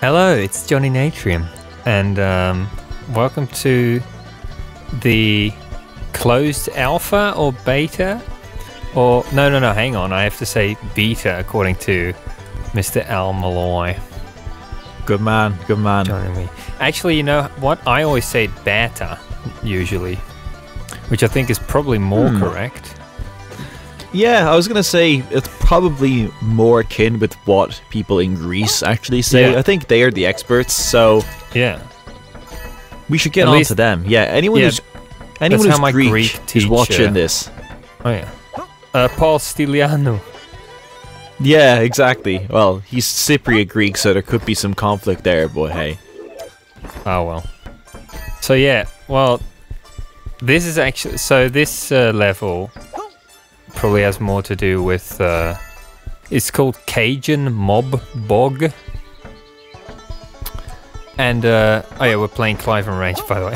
Hello, it's Johnny Natrium, and welcome to the closed alpha or beta, or no, hang on, I have to say beta according to Mr. Al Molloy. Good man, good man. Joining me. Actually, you know what? I always say beta, usually, which I think is probably more correct. Yeah, I was going to say it's probably more akin with what people in Greece actually say. Yeah. I think they are the experts, so Yeah. we should get At on least- to them. Yeah, anyone Yeah, who's that's how my Greek Greek who's teacher- watching this. Oh yeah. Paul Stylianou. Yeah, exactly. Well, he's Cypriot Greek, so there could be some conflict there, but hey. Oh well. So yeah, well, this is actually this level probably has more to do with. It's called Cajun Mob Bog, and oh yeah, we're playing Clive and Range, by the way.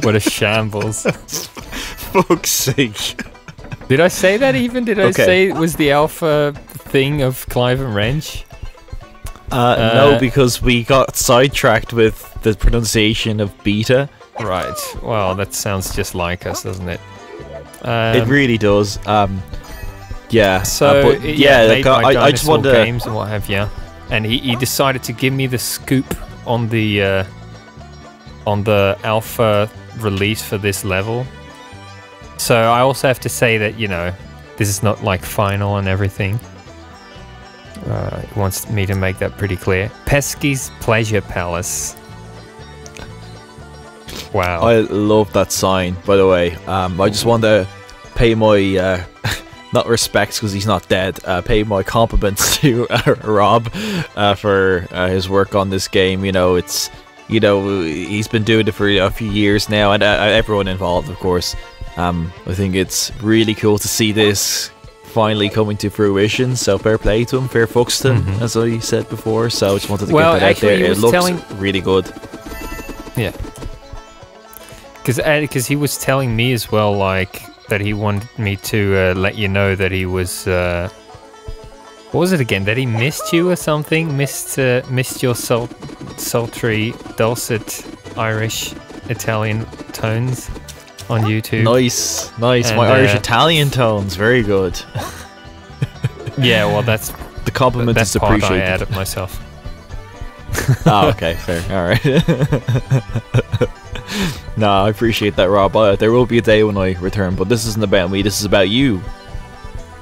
what a shambles! Fuck's sake. Did I say that even? Did I Okay. say it was the alpha thing of Clive and Wrench? No, because we got sidetracked with the pronunciation of beta. Right. Well, that sounds just like us, doesn't it? It really does. Yeah. So but yeah, like, I just Dinosaur want to. games and what have you, and he decided to give me the scoop on the alpha release for this level. So I also have to say that, you know, this is not like final and everything. He wants me to make that pretty clear. Pesky's Pleasure Palace. Wow. I love that sign, by the way. I just want to pay my not respects because he's not dead. Pay my compliments to Rob for his work on this game. You know, he's been doing it for a few years now, and everyone involved, of course. I think it's really cool to see this finally coming to fruition. So fair play to him, fair fucks to him, as I said before. So I just wanted to get that out there. It looks really good. Yeah. Because he was telling me as well, like, that he wanted me to let you know that he was, what was it again? That he missed you or something? Missed your sultry, dulcet Irish Italian tones on YouTube. Nice. And, my Irish Italian tones, very good. Yeah, well, that's the compliment that is part I appreciated. added myself. Oh, okay, fair. All right. No, I appreciate that, Rob. There will be a day when I return, but this isn't about me. This is about you,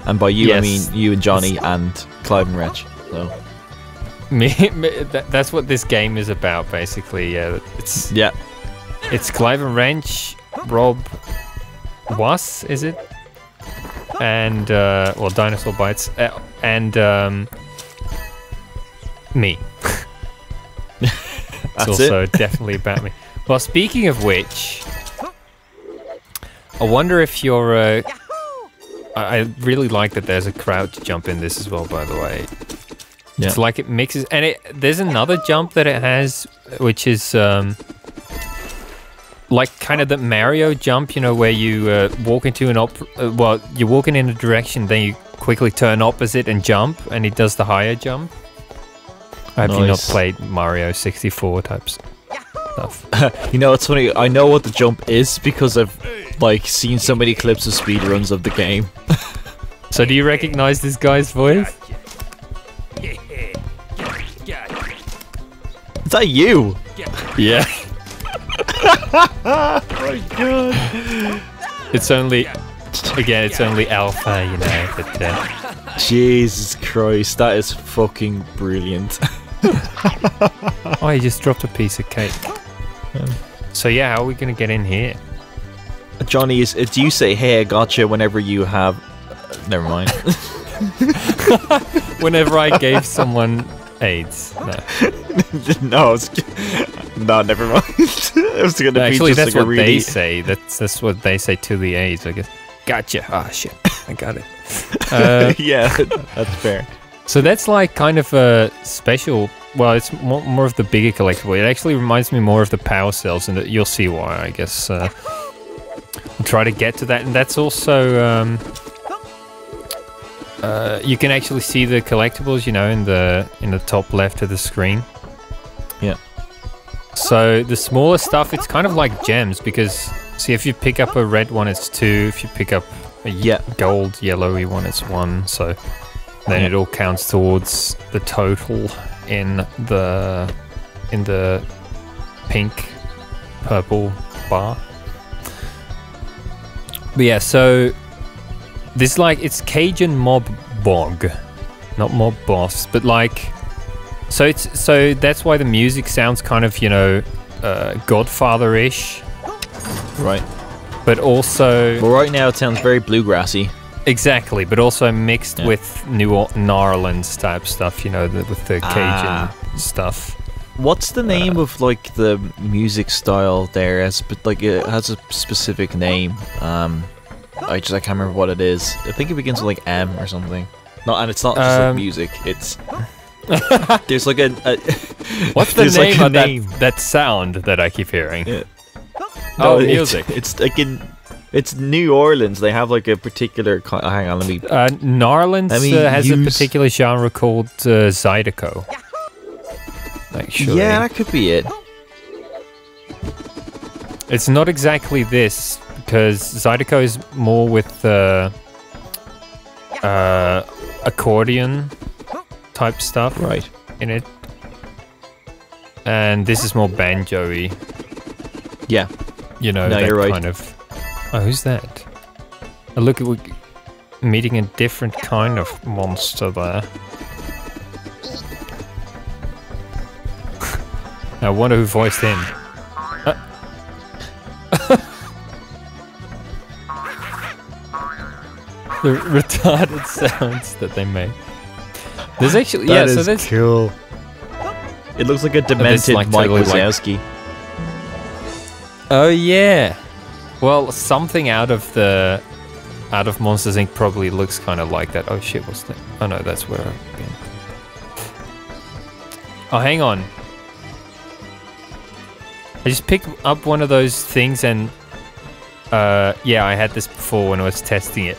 and by you I mean you and Johnny and Clive and Wretch. So That's what this game is about, basically. Yeah, it's Clive and Wrench, Rob Was, is it? And well, Dinosaur Bytes, and me. It's also definitely about me. Well, speaking of which, I wonder if you're. I really like that there's a crouch jump in this as well, by the way. Yeah. It's like it mixes, and there's another jump that it has, which is like kind of the Mario jump, you know, where you walk into well, you're walking in a direction, then you quickly turn opposite and jump, and it does the higher jump. Have you not played Mario 64 types stuff? You know, it's funny. I know what the jump is because I've like seen so many clips of speedruns of the game. So do you recognize this guy's voice? Is that you? Yeah. Oh my god. It's only alpha, you know, but Jesus Christ, that is fucking brilliant. oh, he just dropped a piece of cake. So yeah, how are we gonna get in here? Johnny, do you say "Hey, I gotcha" whenever you have? Never mind. Whenever I gave someone AIDS. No. No, never mind. It was gonna Actually, be just that's like what a they really... say. That's what they say to the AIDS, I guess. Gotcha. Ah, shit. I got it. Yeah, that's fair. So that's like kind of a special. Well, it's more of the bigger collectible. It actually reminds me more of the power cells, and you'll see why, I guess. We'll try to get to that, and that's also you can actually see the collectibles, you know, in the top left of the screen. Yeah. So the smaller stuff, it's kind of like gems because, see, if you pick up a red one, it's 2. If you pick up a gold, yellowy one, it's 1. So then it all counts towards the total in the pink, purple bar. But yeah, so this, like, it's Cajun Mob Bog, not Mob Boss, but like, so that's why the music sounds kind of, you know, Godfather-ish. Right. But also... Well, right now it sounds very bluegrassy. Exactly, but also mixed with New Orleans type stuff, you know, with the Cajun stuff. What's the name of, like, the music style there? Like, it has a specific name. I can't remember what it is. I think it begins with, like, M or something. No, and it's not just like music. It's... there's like a what's the name of that sound that I keep hearing? Yeah. No, music. It's like it's New Orleans. They have like a particular hang on, let me New Orleans has a particular genre called Zydeco. Actually. Yeah, that could be it. It's not exactly this because Zydeco is more with accordion type stuff in it, and this is more banjo-y. Yeah, you know, no, that you're right. kind of. Oh, who's that? Oh, look, we're meeting a different kind of monster there. I wonder who voiced him. The retarded sounds that they make. There's actually so that's cool. It looks like a demented like Mike totally Wazowski. Oh yeah. Well, something out of Monsters Inc. probably looks kind of like that. Oh shit, what's that? Oh no, that's where I've been. Oh, hang on. I just picked up one of those things and yeah, I had this before when I was testing it.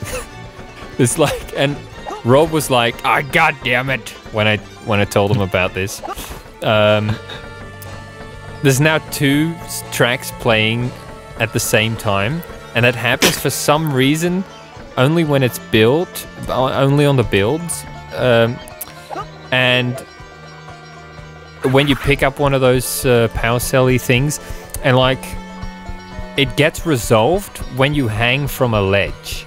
It's like, and Rob was like, "Ah, oh, god damn it!" when I told him about this. There's now 2 tracks playing at the same time, and that happens for some reason only when it's built, only on the builds, and when you pick up one of those power cell-y things, and like it gets resolved when you hang from a ledge.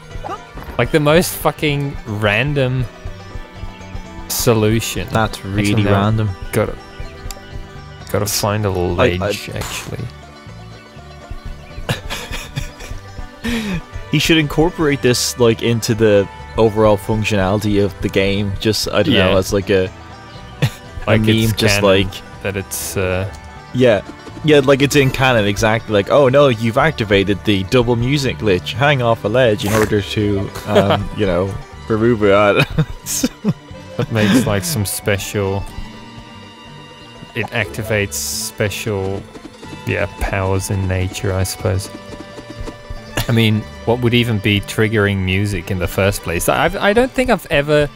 Like the most fucking random solution. That's really random. Gotta find a ledge, actually. He should incorporate this like into the overall functionality of the game. Just I don't know, as like a like meme, just like that. It's yeah, like it's in canon exactly. Like, oh no, you've activated the double music glitch. Hang off a ledge in order to, you know, remove it. That makes like some special. It activates special, powers in nature, I suppose. I mean, what would even be triggering music in the first place? I don't think I've ever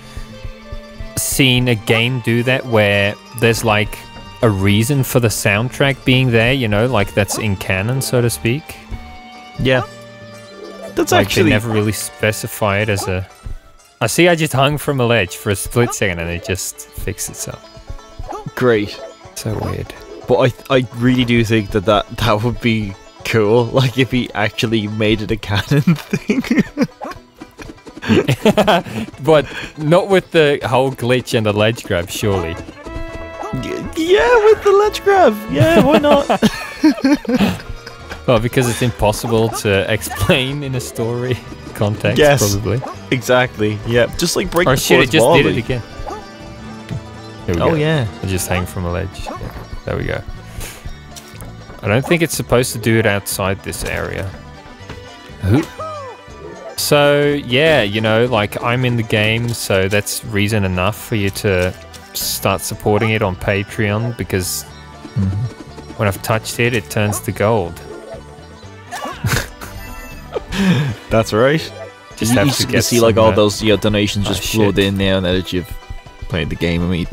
seen a game do that where there's like a reason for the soundtrack being there, you know, like that's in canon, so to speak. Yeah. That's like actually... They never really specify it as a... I see I just hung from a ledge for a split second and it just fixed itself. Great. So weird. But I really do think that would be cool, like if he actually made it a canon thing. But not with the whole glitch and the ledge grab, surely. Yeah, with the ledge grab. Yeah, why not? Well, because it's impossible to explain in a story context, probably. Exactly. Yeah, just like break the shit, it just did it again. Here we go. Yeah. I just hang from a ledge. Yeah, there we go. I don't think it's supposed to do it outside this area. So, yeah, you know, like I'm in the game, so that's reason enough for you to start supporting it on Patreon, because when I've touched it, it turns to gold. That's right. just you have just to get see like all some, those donations just flood shit. in now that you've played the game. I mean,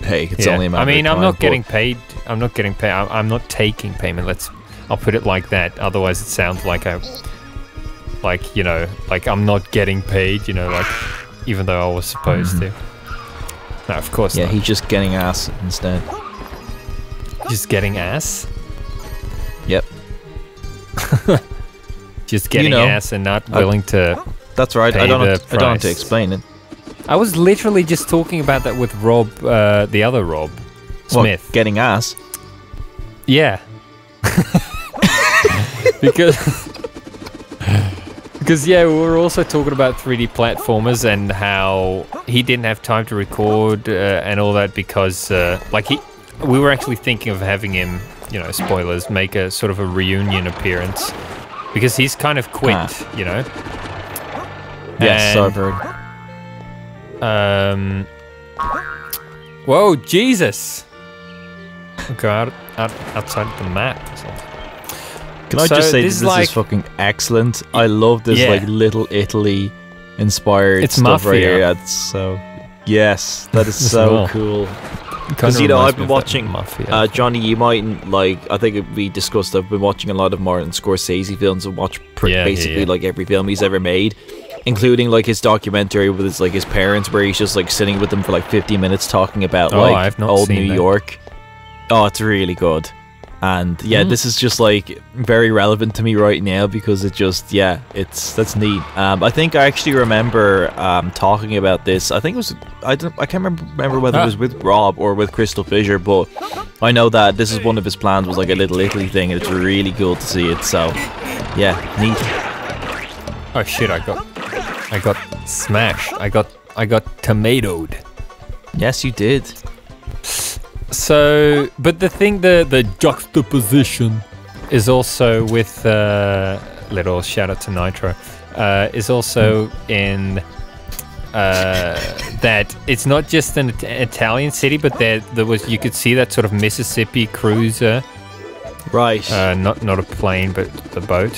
hey, it's only a matter I mean, of time, I'm not but- getting paid. I'm not getting paid. I'm not taking payment. I'll put it like that. Otherwise, it sounds like like, you know, like I'm not getting paid. You know, like even though I was supposed to. No, of course Yeah, not. he's just getting ass instead. Just getting ass. Yep. Just getting know, ass and not willing to. That's right. Pay I don't the have to price. explain it. I was literally just talking about that with Rob, the other Rob Smith. What, getting ass. Yeah. Because yeah, we were also talking about 3D platformers and how he didn't have time to record and all that because we were actually thinking of having him, you know, spoilers, make a sort of a reunion appearance because he's kind of quit, you know. Yes, And, I've heard. Whoa, Jesus! Go outside the map or something. Can I So just say this this is is fucking excellent? I love this Yeah. like Little Italy inspired It's stuff right Mafia. here. That's so. Yes, that is As so well. cool. Kinda Because you know, reminds I've me been of that watching Mafia. Johnny. You mightn't like. I think we discussed. I've been watching a lot of Martin Scorsese films and watch basically like every film he's ever made, including like his documentary with his parents, where he's just like sitting with them for like 50 minutes talking about I've not old seen New that. York. Oh, it's really good. And yeah, this is just like very relevant to me right now because it just that's neat. I think I actually remember talking about this. I think it was I can't remember whether it was with Rob or with Crystal Fisher, but I know that this is one of his plans was like a Little Italy thing, and it's really cool to see it. So yeah, neat. Oh shit! I got smashed. I got tomatoed. Yes, you did. So, but the thing, the juxtaposition is also with little shout out to Nitro, is also in that it's not just an Italian city, but there was, you could see that sort of Mississippi cruiser, Right. not a plane but the boat,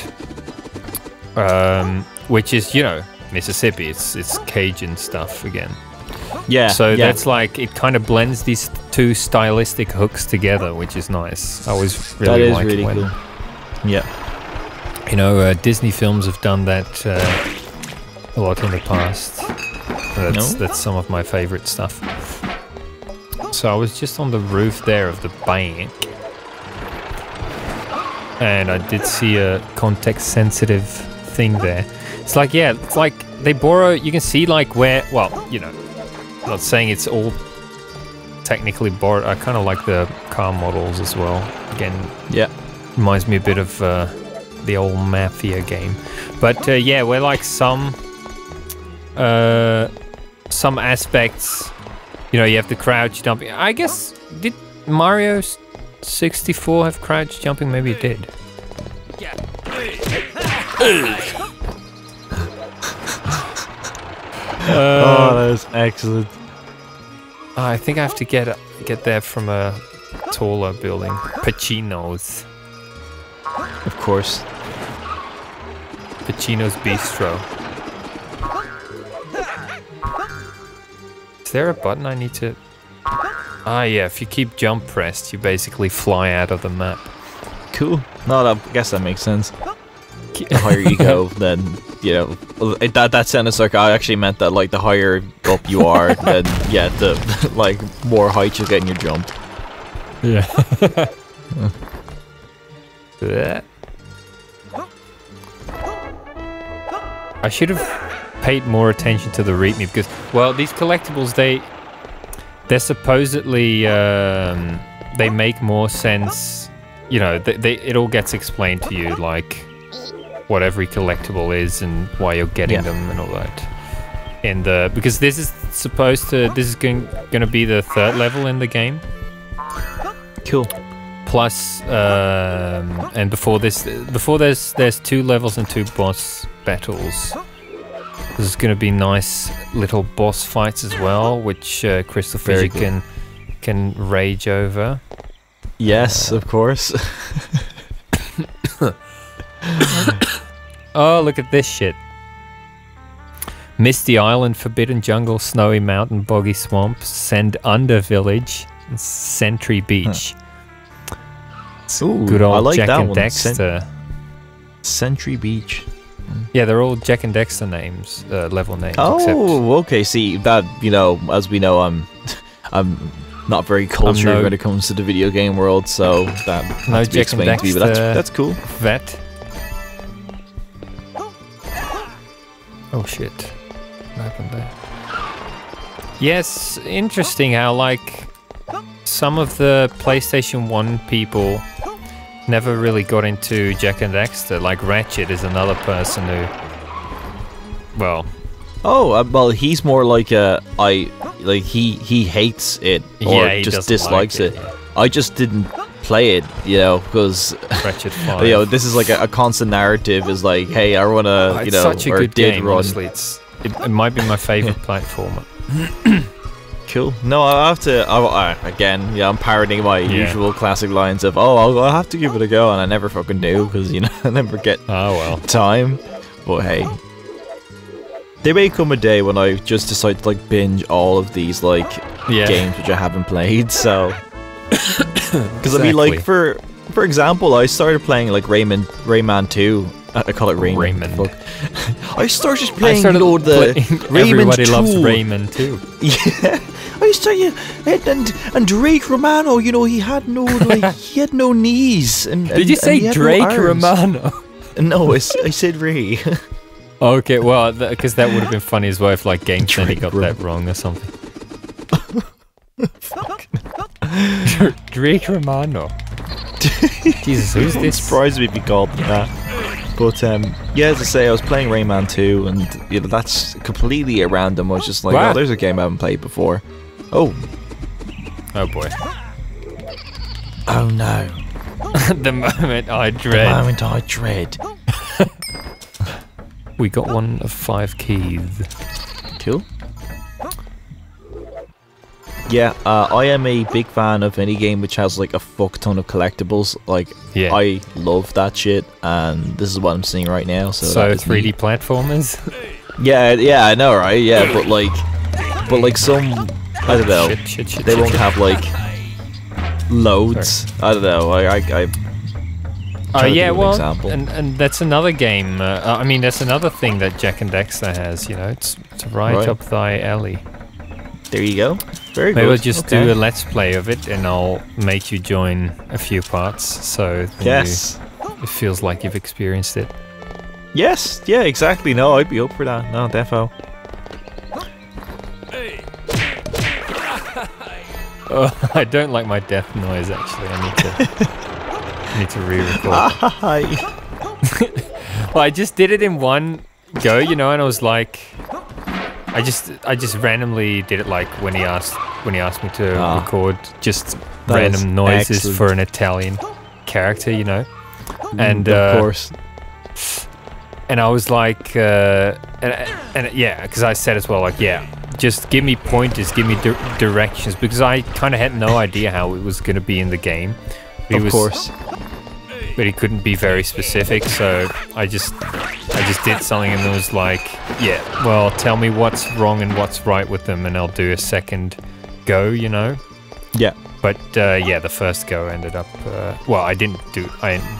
which is, you know, Mississippi. It's Cajun stuff again. Yeah. So yeah. that's like, it kind of blends these two stylistic hooks together, which is nice. I always really that is like really when, cool. Yeah. you know, Disney films have done that a lot in the past. That's some of my favorite stuff. So I was just on the roof there of the bank, and I did see a context-sensitive thing there. It's like, yeah, it's like they borrow. You can see like where, well, you know, I'm not saying it's all technically borrowed. I kind of like the car models as well. Again, Yeah. reminds me a bit of the old Mafia game. But yeah, where like some aspects, you know, you have the crouch jumping. I guess, did Mario 64 have crouch jumping? Maybe it did. Oh, that is excellent. I think I have to get there from a taller building. Pacino's. Of course. Pacino's Bistro. Is there a button I need to... Ah, yeah, if you keep jump pressed, you basically fly out of the map. Cool. No, I guess that makes sense. The higher you go, then, you know, that sounded like I actually meant that, like, the higher up you are, then, yeah, the, like, more height you get in your jump. Yeah. Yeah. I should have paid more attention to the README because, well, these collectibles, they're supposedly, they make more sense, you know, it all gets explained to you, like, what every collectible is and why you're getting them and all that. Because this is going to be the third level in the game. Cool. Plus, and before there's 2 levels and 2 boss battles. There's going to be nice little boss fights as well, which Crystal Fisher cool. can rage over. Yes, of course. Oh, look at this shit. Misty Island, Forbidden Jungle, Snowy Mountain, Boggy Swamp, Send Under Village, and Sentry Beach. Ooh, Good old I like Jack that and one. Dexter. Sentry Beach. Yeah, they're all Jack and Dexter names, level names. Oh, okay. See that, you know, as we know, I'm not very cultured when it comes to the video game world, so that has to be explained to me. But that's cool. Vet. Oh shit! What happened there? Yes, interesting how like some of the PlayStation 1 people never really got into Jack and Dexter. Like Ratchet is another person who, well. Oh, well, he's more like he hates it or he just doesn't dislikes like it. Yeah. I just didn't play it, you know, because Ratchet 5. you know, this is like a constant narrative. Is like, hey, I wanna, you It's know, such a or good did game. run. Honestly, it might be my favorite platformer. Cool. No, I have to. Again, yeah, I'm parroting my usual classic lines of, "Oh, I'll have to give it a go," and I never fucking do because you know I never get time. But hey, there may come a day when I just decide to like binge all of these like games which I haven't played. So, because I mean, like for example, I started playing like Rayman 2. I call it Rayman. Fuck. I started playing Rayman 2. Everybody loves Rayman 2. Yeah. I started, and Drake Romano, you know, he had no like he had no knees. Did you say Drake Romano? No, I said Ray. Okay, well, because that would have been funny as well if like Game Center got that wrong or something. Fuck. Drake Romano. Jesus, who's this? It surprised me if he called him that. But yeah, as I say, I was playing Rayman 2, and you know that's completely at random. I was just like, oh, there's a game I haven't played before. Oh boy. Oh no. The moment I dread. The moment I dread. We got one of 5 keys. Cool. Yeah, I am a big fan of any game which has like a fuck ton of collectibles. Like, I love that shit, and this is what I'm seeing right now. So 3D platformers. Yeah, I know, right? Yeah, but like some, I don't know. They won't have like loads. Sorry. I don't know. And that's another game. I mean, that's another thing that Jack and Dexter has. You know, it's right up thy alley. There you go. Very good. Maybe we'll just do a let's play of it, and I'll make you join a few parts, so it feels like you've experienced it. Yes, yeah, exactly. No, I'd be up for that. No, defo. Oh, I don't like my death noise. Actually, I need to re-record. Well, I just did it in one go, you know, and I was like. I just randomly did it like when he asked me to record just random noises for an Italian character, you know, and of course. And I was like, because I said as well, like, just give me pointers, give me directions, because I kind of had no idea how it was going to be in the game. Of course. But he couldn't be very specific, so I just did something and it was like, well, tell me what's wrong and what's right with them, and I'll do a second go, you know. Yeah. But the first go ended up. Well, I didn't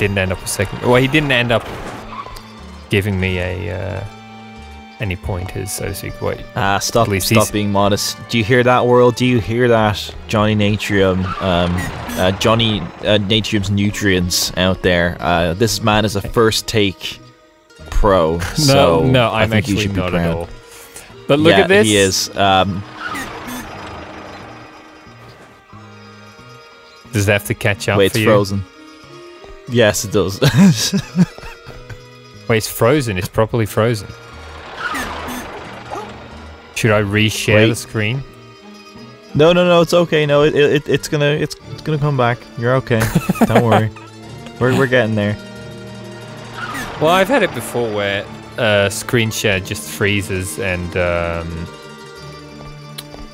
end up a second. Well, he didn't end up giving me any pointers, so to speak. Stop being modest. Do you hear that, world? Do you hear that, Johnny Natrium? Johnny Natrium's nutrients out there. This man is a first take pro. So no, I'm actually not at all. But look at this. He is. Does it have to catch up? Wait, it's frozen. Yes, it does. Wait, it's frozen. It's properly frozen. Should I reshare the screen? No, it's okay. No, it's gonna come back. You're okay. Don't worry. We're getting there. Well, I've had it before where screen share just freezes and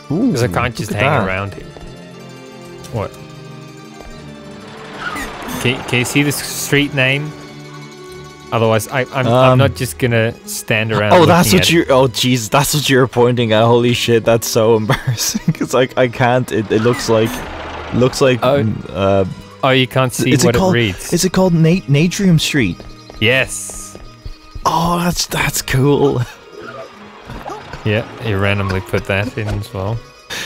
because I can't just hang around it. What? Can you see the street name? Otherwise, I'm not just gonna stand around. Oh, that's what you. Oh, jeez, that's what you're pointing at. Holy shit, that's so embarrassing. Because I can't. It looks like. Oh, you can't see what it reads. Is it called Natrium Street? Yes. Oh, that's cool. Yeah, you randomly put that in as well.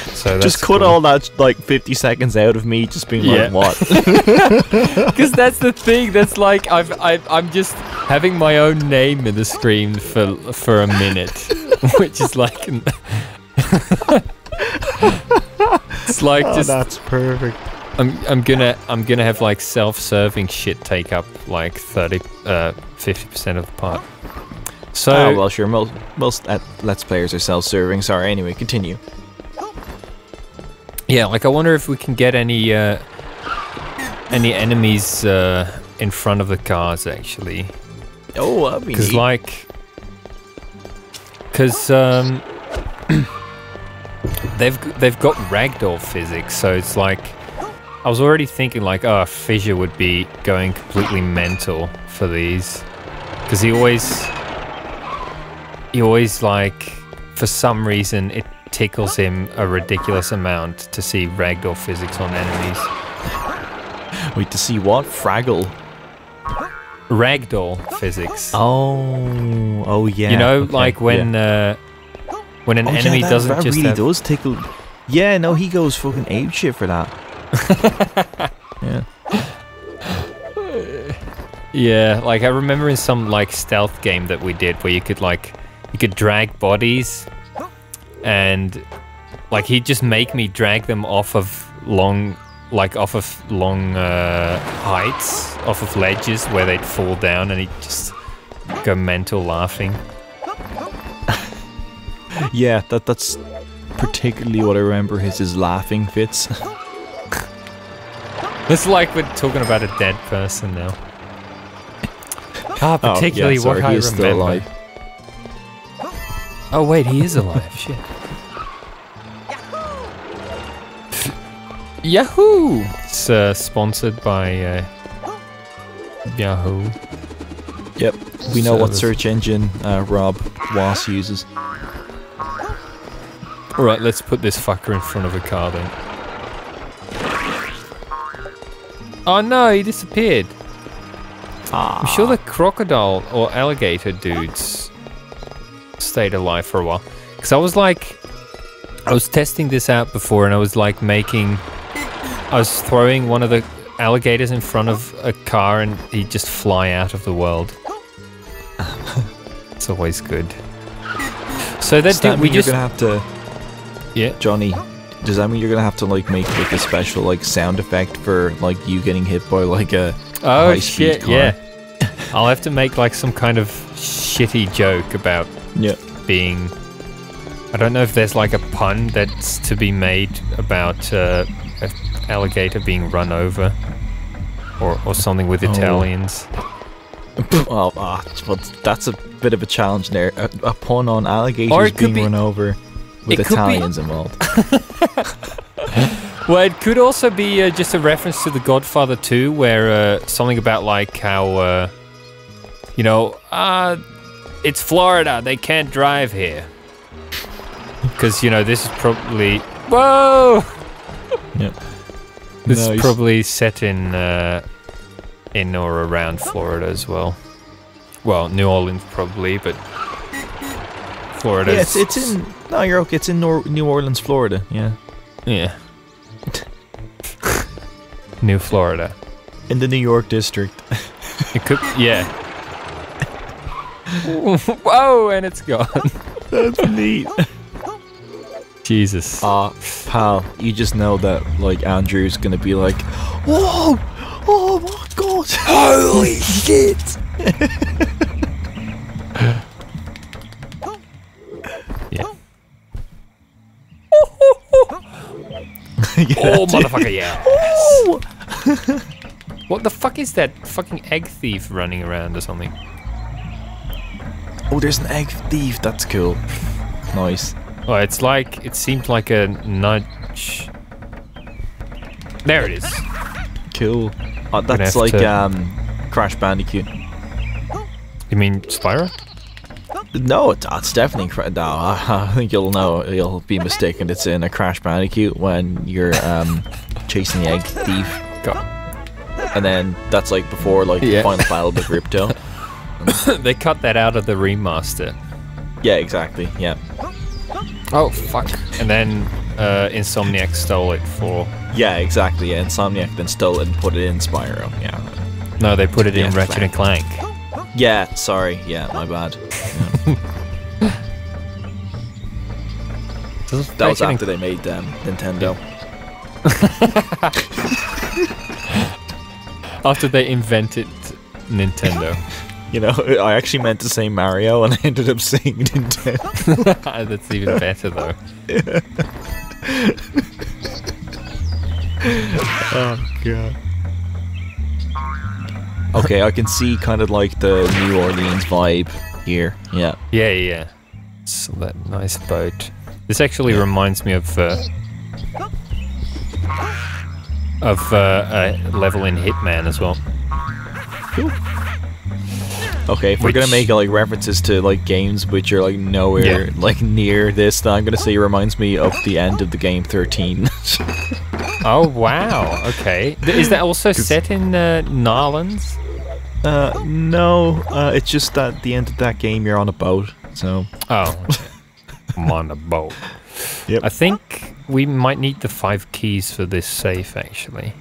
So that's just cut cool. all that like 50 seconds out of me just being like, what? Because that's the thing. That's like I'm just having my own name in the screen for a minute, which is like it's like just. That's perfect. I'm gonna have like self-serving shit take up like 50% of the part. So well, sure. Most Let's Players are self-serving. Sorry. Anyway, continue. Yeah, like I wonder if we can get any enemies in front of the cars actually. Oh, that'd be neat. Because they've got ragdoll physics, so it's like I was already thinking like, oh, Fissure would be going completely mental for these, because he always like, for some reason it tickles him a ridiculous amount to see ragdoll physics on enemies. Wait, to see what? Fraggle? Ragdoll physics. Oh yeah. You know, okay, like when an enemy doesn't that just really have... does tickle. Yeah, no, he goes fucking apeshit for that. Yeah. Yeah, like I remember in some like stealth game that we did where you could drag bodies, and like he'd just make me drag them off of long heights, off of ledges where they'd fall down, and he'd just go mental laughing. Yeah, that's particularly what I remember his laughing fits. It's like we're talking about a dead person now. Ah, particularly what I remember. Still alive. Oh wait, he is alive. Shit. Yahoo! It's sponsored by Yahoo. Yep, we know what search engine Rob Was uses. Alright, let's put this fucker in front of a car then. Oh no, he disappeared. I'm sure the crocodile or alligator dudes stayed alive for a while. Because I was testing this out before, and I was like I was throwing one of the alligators in front of a car and he'd just fly out of the world. It's always good. So that dude, you're gonna have to... Yeah. Johnny, does that mean you're gonna have to like make like a special like sound effect for like you getting hit by like a high-speed car? Yeah. I'll have to make like some kind of shitty joke about being... I don't know if there's like a pun that's to be made about an alligator being run over, or something with Italians. Well, that's a bit of a challenge there. A pun on alligators being run over with Italians involved. Well, it could also be just a reference to the Godfather 2, where something about like how, it's Florida, they can't drive here. Because, this is probably... Whoa! Yep. This is probably set in or around Florida as well. Well, New Orleans probably, but Florida. Yeah, it's in... No, you're okay. It's in New Orleans, Florida. Yeah. Yeah. New Florida. In the New York district. It could... Yeah. Whoa, and it's gone. That's neat. Jesus. Pal, you just know that, like, Andrew's gonna be like, whoa! Oh my god! Holy shit! Yeah. Oh, motherfucker, yeah. What the fuck is that fucking egg thief running around or something? Oh, there's an egg thief. That's cool. Nice. Oh, it's like, it seemed like a nudge. There it is. Cool. That's like Crash Bandicoot. You mean Spyro? No, it's definitely no. I think you'll know. You'll be mistaken. It's in a Crash Bandicoot when you're chasing the egg thief, and then that's like before like the final battle with Ripto. They cut that out of the remaster. Yeah, exactly. Yeah. Oh fuck! And then Insomniac stole it for. Yeah, exactly. Yeah, Insomniac then stole it and put it in Spyro. Yeah. No, they put it in Ratchet and Clank. Yeah, sorry. Yeah, my bad. Yeah. That was after they made Nintendo. After they invented Nintendo. You know, I actually meant to say Mario and I ended up saying Nintendo. That's even better though. Yeah. Oh god. Okay, I can see kind of like the New Orleans vibe here. Yeah. Yeah. So that nice boat. This actually reminds me of a level in Hitman as well. Cool. Okay, if we're gonna make like references to like games which are like nowhere like near this, then I'm gonna say it reminds me of the end of the game 13. Oh wow! Okay, is that also set in Narlands? No. It's just that at the end of that game you're on a boat. So. Oh, I'm on a boat. Yep. I think we might need the 5 keys for this safe actually.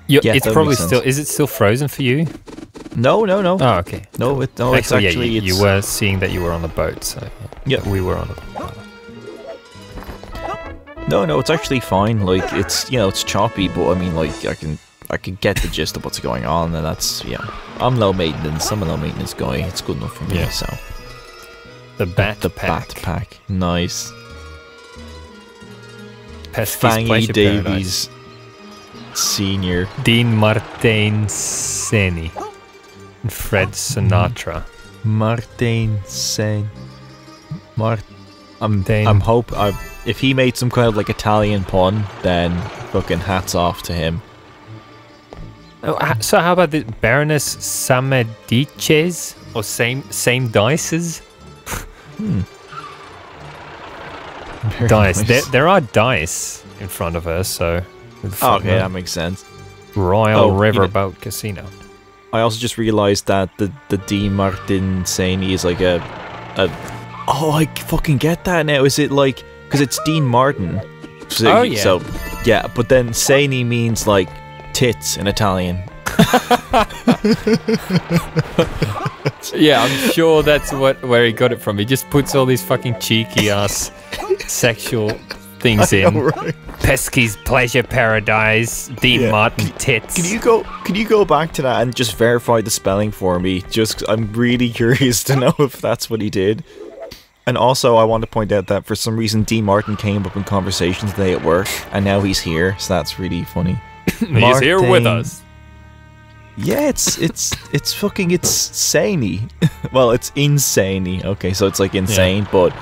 Yeah, it's probably still. Is it still frozen for you? No. Oh, okay. No, it's actually. Yeah, you were seeing that you were on the boat, so yeah, we were on the boat. No, it's actually fine. Like it's it's choppy, but I mean like I can get the gist of what's going on, and that's I'm low maintenance. I'm a low maintenance guy. It's good enough for me. Yeah. So the bat pack, nice. Fangy Davies. Senior. Dean Martenseni and Fred Sinatra. If he made some kind of like Italian pun, then fucking hats off to him. Oh, so how about the Baroness Samedices or same dices? Dice. Nice. There are dice in front of her, so. Okay, that makes sense. Royal Riverboat Casino. I also just realised that the Dean Martin Saney is like a. Oh, I fucking get that now. Is it like because it's Dean Martin? So, yeah. So yeah, but then Saney means like tits in Italian. Yeah, I'm sure that's where he got it from. He just puts all these fucking cheeky ass sexual things in. Right? Pesky's Pleasure Paradise, Dean Martin tits. Can you go back to that and just verify the spelling for me? I'm really curious to know if that's what he did. And also, I want to point out that for some reason Dean Martin came up in conversation today at work, and now he's here, so that's really funny. He's here with us. Yeah, it's saney. Well, it's insaney. Okay, so it's like insane, but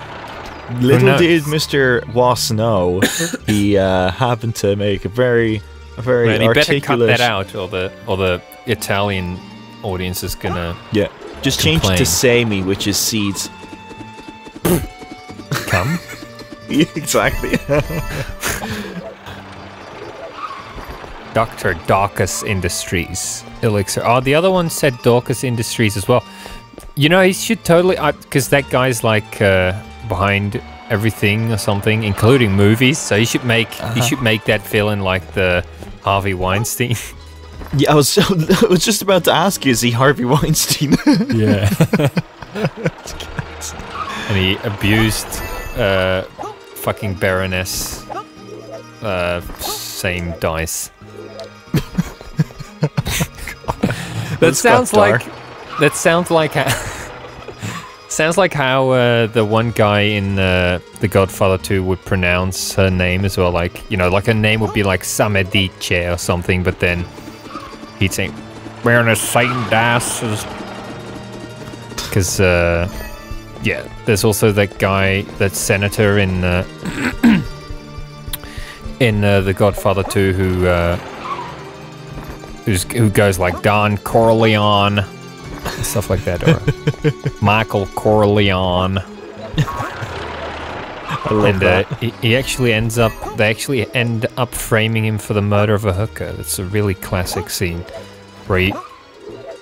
little did Mr. Was know, he happened to make a very Man, he articulate. better cut that out, or the Italian audience is gonna just change it to semi, which is seeds. Come. Yeah, exactly. Dr. Dorcas Industries Elixir. Oh, the other one said Dorcas Industries as well. You know, he should totally, because that guy's like behind everything or something, including movies. So he should make that villain like the Harvey Weinstein. Yeah, I was just about to ask you, is he Harvey Weinstein? Yeah. And he abused fucking Baroness. Same dice. That sounds like how the one guy in The Godfather 2 would pronounce her name as well. Like, you know, like her name would be like Samedice or something, but then he'd say Baroness Satan Das. Because yeah, there's also that guy, that senator in The Godfather 2 who who goes like Don Corleone, stuff like that, or Michael Corleone. I love that. He actually ends up. They actually end up framing him for the murder of a hooker. That's a really classic scene, where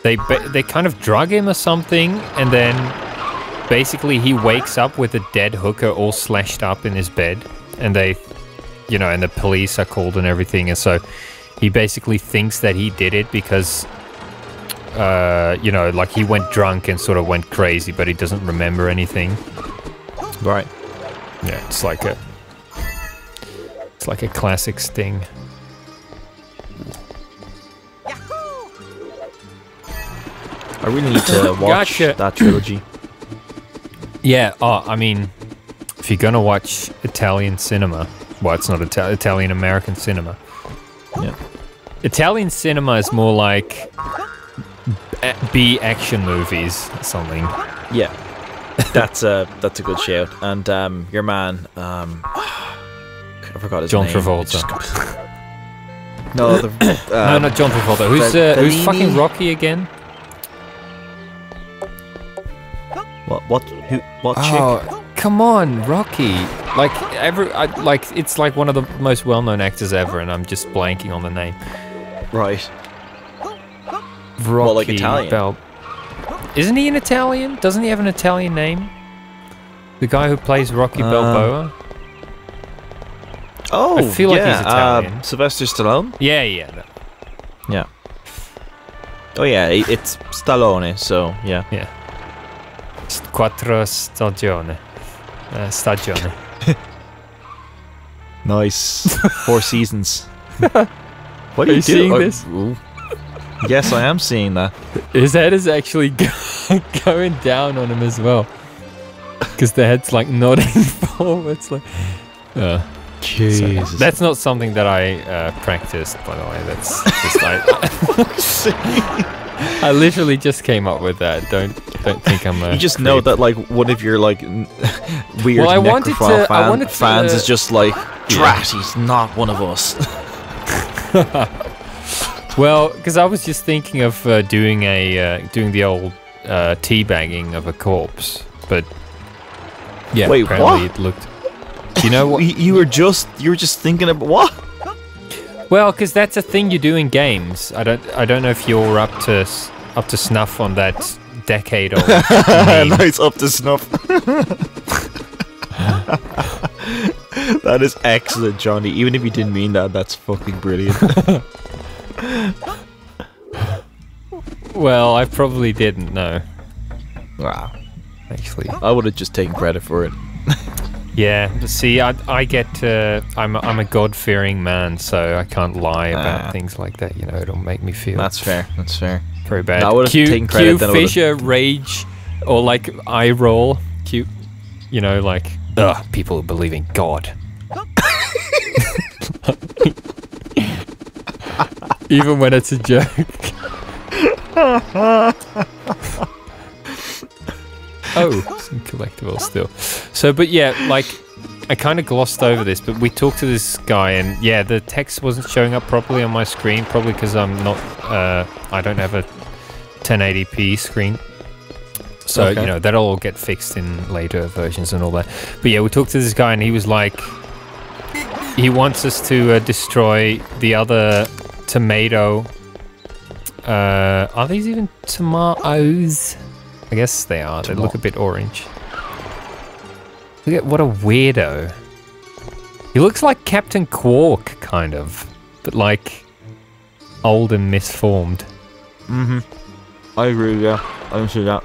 they kind of drug him or something, and then basically he wakes up with a dead hooker all slashed up in his bed, and they, you know, and the police are called and everything, and so he basically thinks that he did it because, you know, like he went drunk and sort of went crazy, but he doesn't remember anything. Right. Yeah, it's like a classic sting. I really need to watch that trilogy. Yeah, I mean, if you're gonna watch Italian cinema, well, it's not Italian-American cinema. Yeah. Italian cinema is more like B action movies or something. Yeah. That's a good shout. And your man, I forgot his John name. Travolta. No, no, not John Travolta. Who's fucking Rocky again? What chick? Oh, come on, Rocky! Like it's like one of the most well-known actors ever, and I'm just blanking on the name. Right. Rocky. Well, like Italian. Isn't he an Italian? Doesn't he have an Italian name? The guy who plays Rocky Balboa? Oh, I feel like he's Italian. Sylvester Stallone? Yeah. Yeah. Oh yeah, it's Stallone, so yeah. Yeah. Quattro stagione. Stagione. Nice. 4 seasons. What are you seeing this? Yes, I am seeing that. His head is actually going down on him as well. Because the head's like nodding forwards. Like, Jesus. So that's not something that I practiced, by the way. That's just I literally just came up with that. Don't think I'm a You just creep. know that like one of your like weird necrophile fans is just like, drat, he's not one of us. Well, because I was just thinking of doing the old teabagging of a corpse, but yeah, wait, apparently what? it looked. Do you know what? you were just thinking about what? Well, because that's a thing you do in games. I don't know if you're up to snuff on that decade old. Nice, up to snuff. That is excellent, Johnny. Even if you didn't mean that, that's fucking brilliant. Well, I probably didn't know. Wow. Actually, I would have just taken credit for it. yeah. See, I get I'm a God-fearing man, so I can't lie about things like that. You know, it'll make me feel. That's fair. That's fair. Very bad. No, I would have taken credit. Cue Fisher rage or like eye roll. Cue, you know, like people who believe in God. Even when it's a joke. Oh, some collectibles still. So, but yeah, like, I kind of glossed over this, but we talked to this guy, and yeah, the text wasn't showing up properly on my screen, probably because I'm not, I don't have a 1080p screen. So, okay. You know, that'll all get fixed in later versions and all that. But yeah, we talked to this guy, and he was like, he wants us to destroy the other tomato. Are these even tomatoes? I guess they are. They look a bit orange. Look at what a weirdo. He looks like Captain Quark, kind of, but like old and misformed. Mm-hmm. I agree. Yeah, I can see that.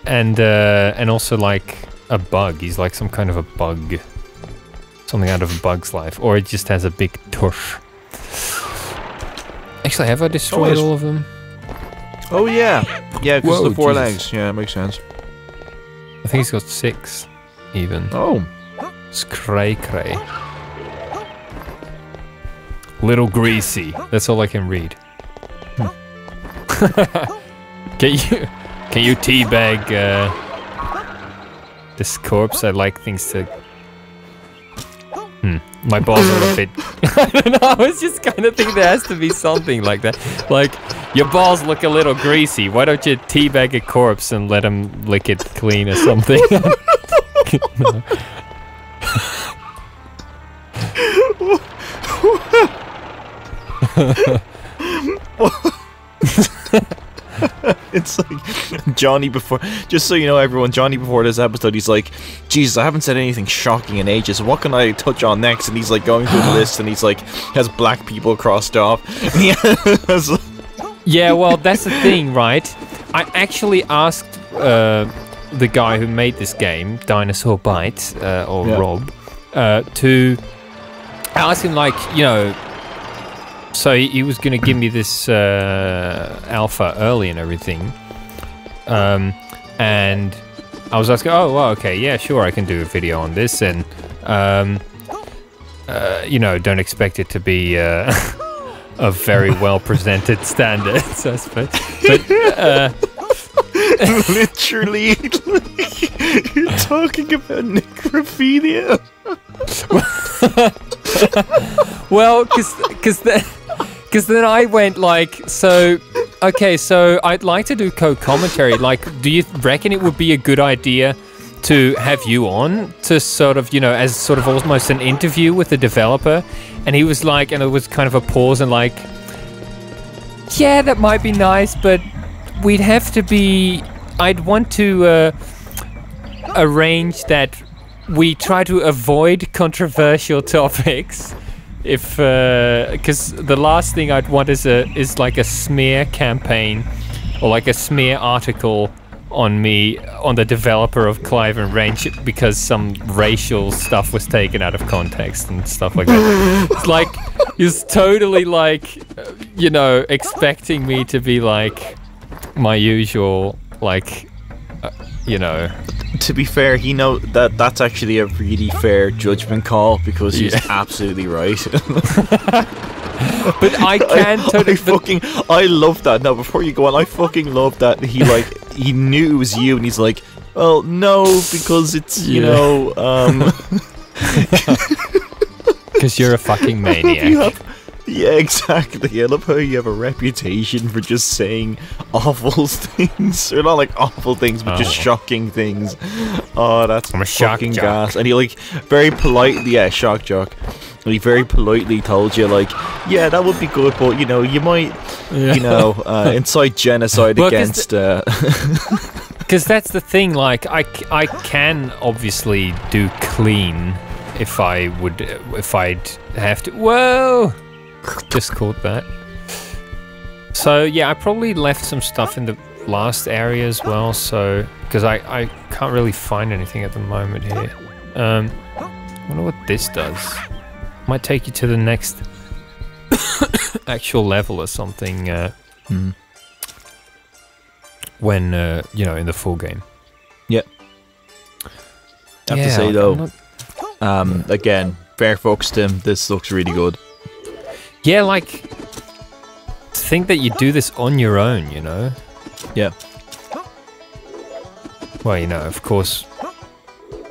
And also like a bug. He's like some kind of a bug. Something out of a bug's life, or it just has a big tush. Actually, have I destroyed all of them? Oh yeah, yeah, because Whoa, the 4 Jesus. legs. Yeah, it makes sense. I think he's got 6, even. Oh, It's cray. Little greasy. That's all I can read. Can you teabag this corpse? I like things to. My balls are a bit... I don't know, I was just kind of thinking there has to be something like that. Like, your balls look a little greasy. Why don't you teabag a corpse and let him lick it clean or something? It's like Johnny before, just so you know everyone, Johnny before this episode, he's like, Jesus, I haven't said anything shocking in ages, what can I touch on next? And he's like going through the list and he's like, has black people crossed off. Yeah, well, that's the thing, right? I actually asked the guy who made this game, Dinosaur Bytes, or Rob, to ask him, like, you know, so he was going to give me this alpha early and everything. And I was asking, oh, well, okay, yeah, sure, I can do a video on this. And, you know, don't expect it to be of very well-presented standards, I suppose. But, literally, you're talking about necrophilia. Well, because then I went like, so, okay, so I'd like to do co-commentary. Like, do you reckon it would be a good idea to have you on to sort of, you know, as sort of almost an interview with the developer? And he was like, and it was kind of a pause and like, yeah, that might be nice, but we'd have to be, I'd want to arrange that we try to avoid controversial topics. If because the last thing I'd want is like a smear campaign or like a smear article on me, on the developer of Clive and Range, because some racial stuff was taken out of context and stuff like that. It's like, he's totally like, you know, expecting me to be like my usual, like, you know. To be fair, he know that that's actually a really fair judgment call, because he's absolutely right. But I can totally. I love that. Now, before you go on, I fucking love that he knew it was you, and he's like, well, no, because it's you know, because you're a fucking maniac. Yeah, exactly. I love how you have a reputation for just saying awful things. Or not like awful things, but just shocking things. Oh, that's I'm a fucking shock gas. And he like very politely, shock jock. And he very politely told you like, yeah, that would be good, but you know, you might, you know, incite genocide against. Because that's the thing. Like, I can obviously do clean if I'd have to. Whoa. Just caught that. So yeah, I probably left some stuff in the last area as well, so because I can't really find anything at the moment here. I wonder what this does. Might take you to the next actual level or something when you know, in the full game. Yep. I have to say though, again, fair folks, Tim, this looks really good. Yeah, like, think that you do this on your own, you know? Yeah. Well, you know, of course,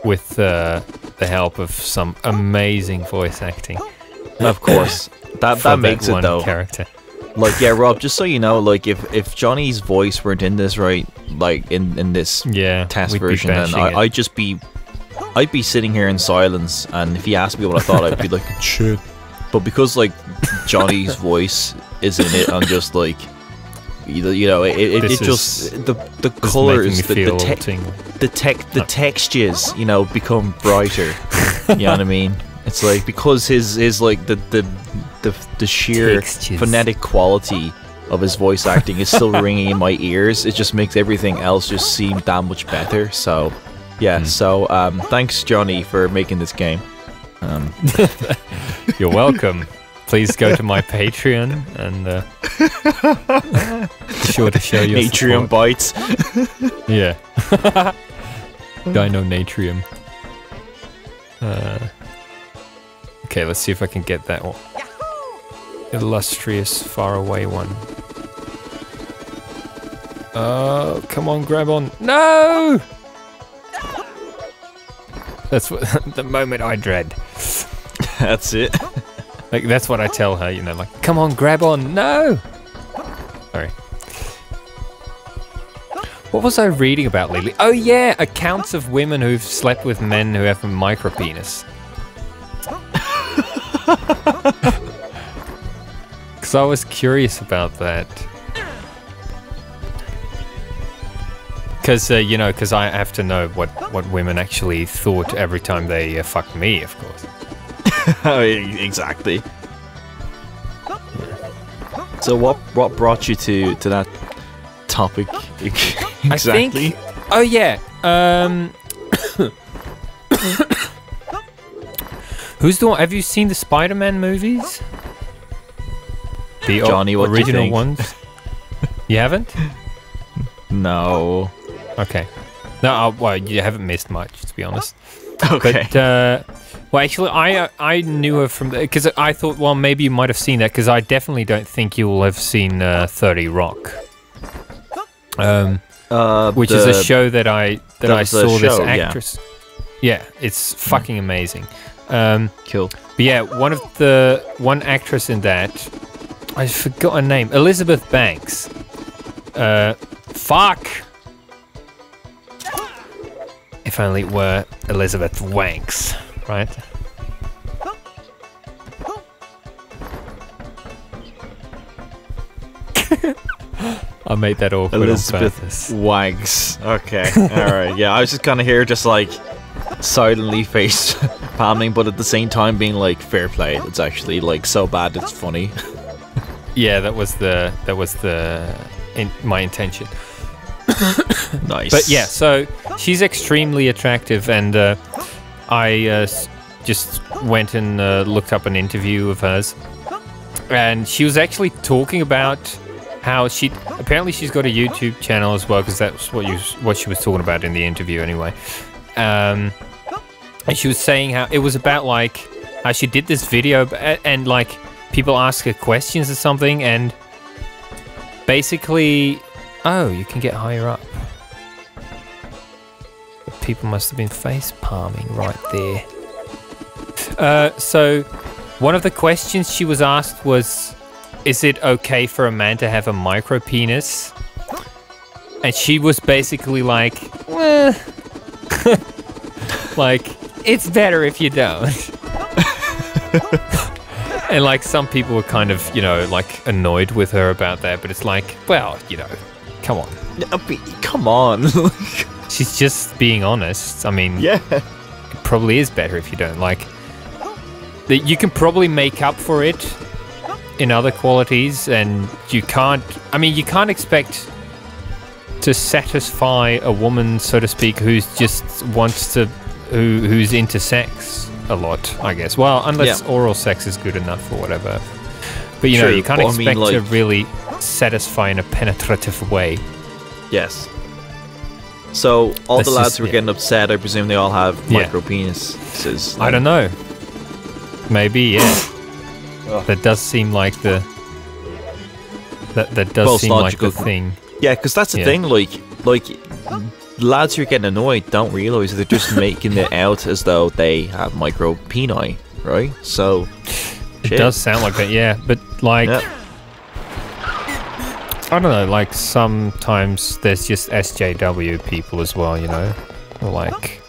with the help of some amazing voice acting. Of course. that makes it, though. Character. Like, yeah, Rob, just so you know, like, if Johnny's voice weren't in this, right, like, in this test version, then I'd be sitting here in silence, and if he asked me what I thought, I'd be like, shit. But because like Johnny's voice is in it, I'm just like, you know, it just the colors, the textures, you know, become brighter. You know what I mean? It's like, because his like the sheer phonetic quality of his voice acting is still ringing in my ears. It just makes everything else just seem that much better. So yeah, so thanks Johnny for making this game. You're welcome. Please go to my Patreon and be sure to show your Natrium Bytes. Yeah. Dino Natrium. Okay, let's see if I can get that one. Illustrious faraway one. Come on, grab on. No! That's what the moment I dread. That's it. Like, that's what I tell her, you know, like, come on, grab on. No! Sorry. What was I reading about lately? Oh yeah, accounts of women who've slept with men who have a micro penis. Because I was curious about that. Because, you know, because I have to know what women actually thought every time they fucked me, of course. Exactly. So what brought you to that topic exactly? I think, oh yeah. Who's the one? Have you seen the Spider-Man movies? The Johnny, what original do you think? ones? You haven't? No. Okay. No, well, you haven't missed much, to be honest. Okay. But, well, actually, I knew her from because I thought, well, maybe you might have seen that because I definitely don't think you will have seen 30 Rock. Which is a show that I saw this actress. Yeah, it's fucking amazing. Cool. But yeah, one actress in that, I forgot her name, Elizabeth Banks. Fuck. If only it were Elizabeth Wanks, right? I made that awkward Elizabeth on purpose. Wags. Okay. Alright, yeah, I was just kind of here just like silently face palming, but at the same time being like, fair play. It's actually like so bad it's funny. Yeah, that was my intention. Nice. But yeah, so she's extremely attractive, and I just went and looked up an interview of hers, and she was actually talking about how apparently she's got a YouTube channel as well, because that's what she was talking about in the interview anyway. And she was saying how it was about like how she did this video and like people ask her questions or something, and basically, oh, you can get higher up. The people must have been face palming right there. So one of the questions she was asked was, is it okay for a man to have a micro penis? And she was basically like, well, like, it's better if you don't. And like some people were kind of, you know, like annoyed with her about that, but it's like, well, you know, come on. Come on. She's just being honest. I mean, yeah. It probably is better if you don't. Like, you can probably make up for it in other qualities, and you can't expect to satisfy a woman, so to speak, who's into sex a lot, I guess. Well, unless oral sex is good enough or whatever. But you know, you can't expect to really satisfy in a penetrative way. Yes. So all the lads who were getting upset, I presume they all have micro penises. I don't know. Maybe, yeah. That does seem like the thing. Yeah, because that's the thing. Like lads who are getting annoyed don't realize that they're just making it out as though they have micro peni, right? So it does sound like that, yeah. But like, I don't know. Like sometimes there's just SJW people as well, you know, or like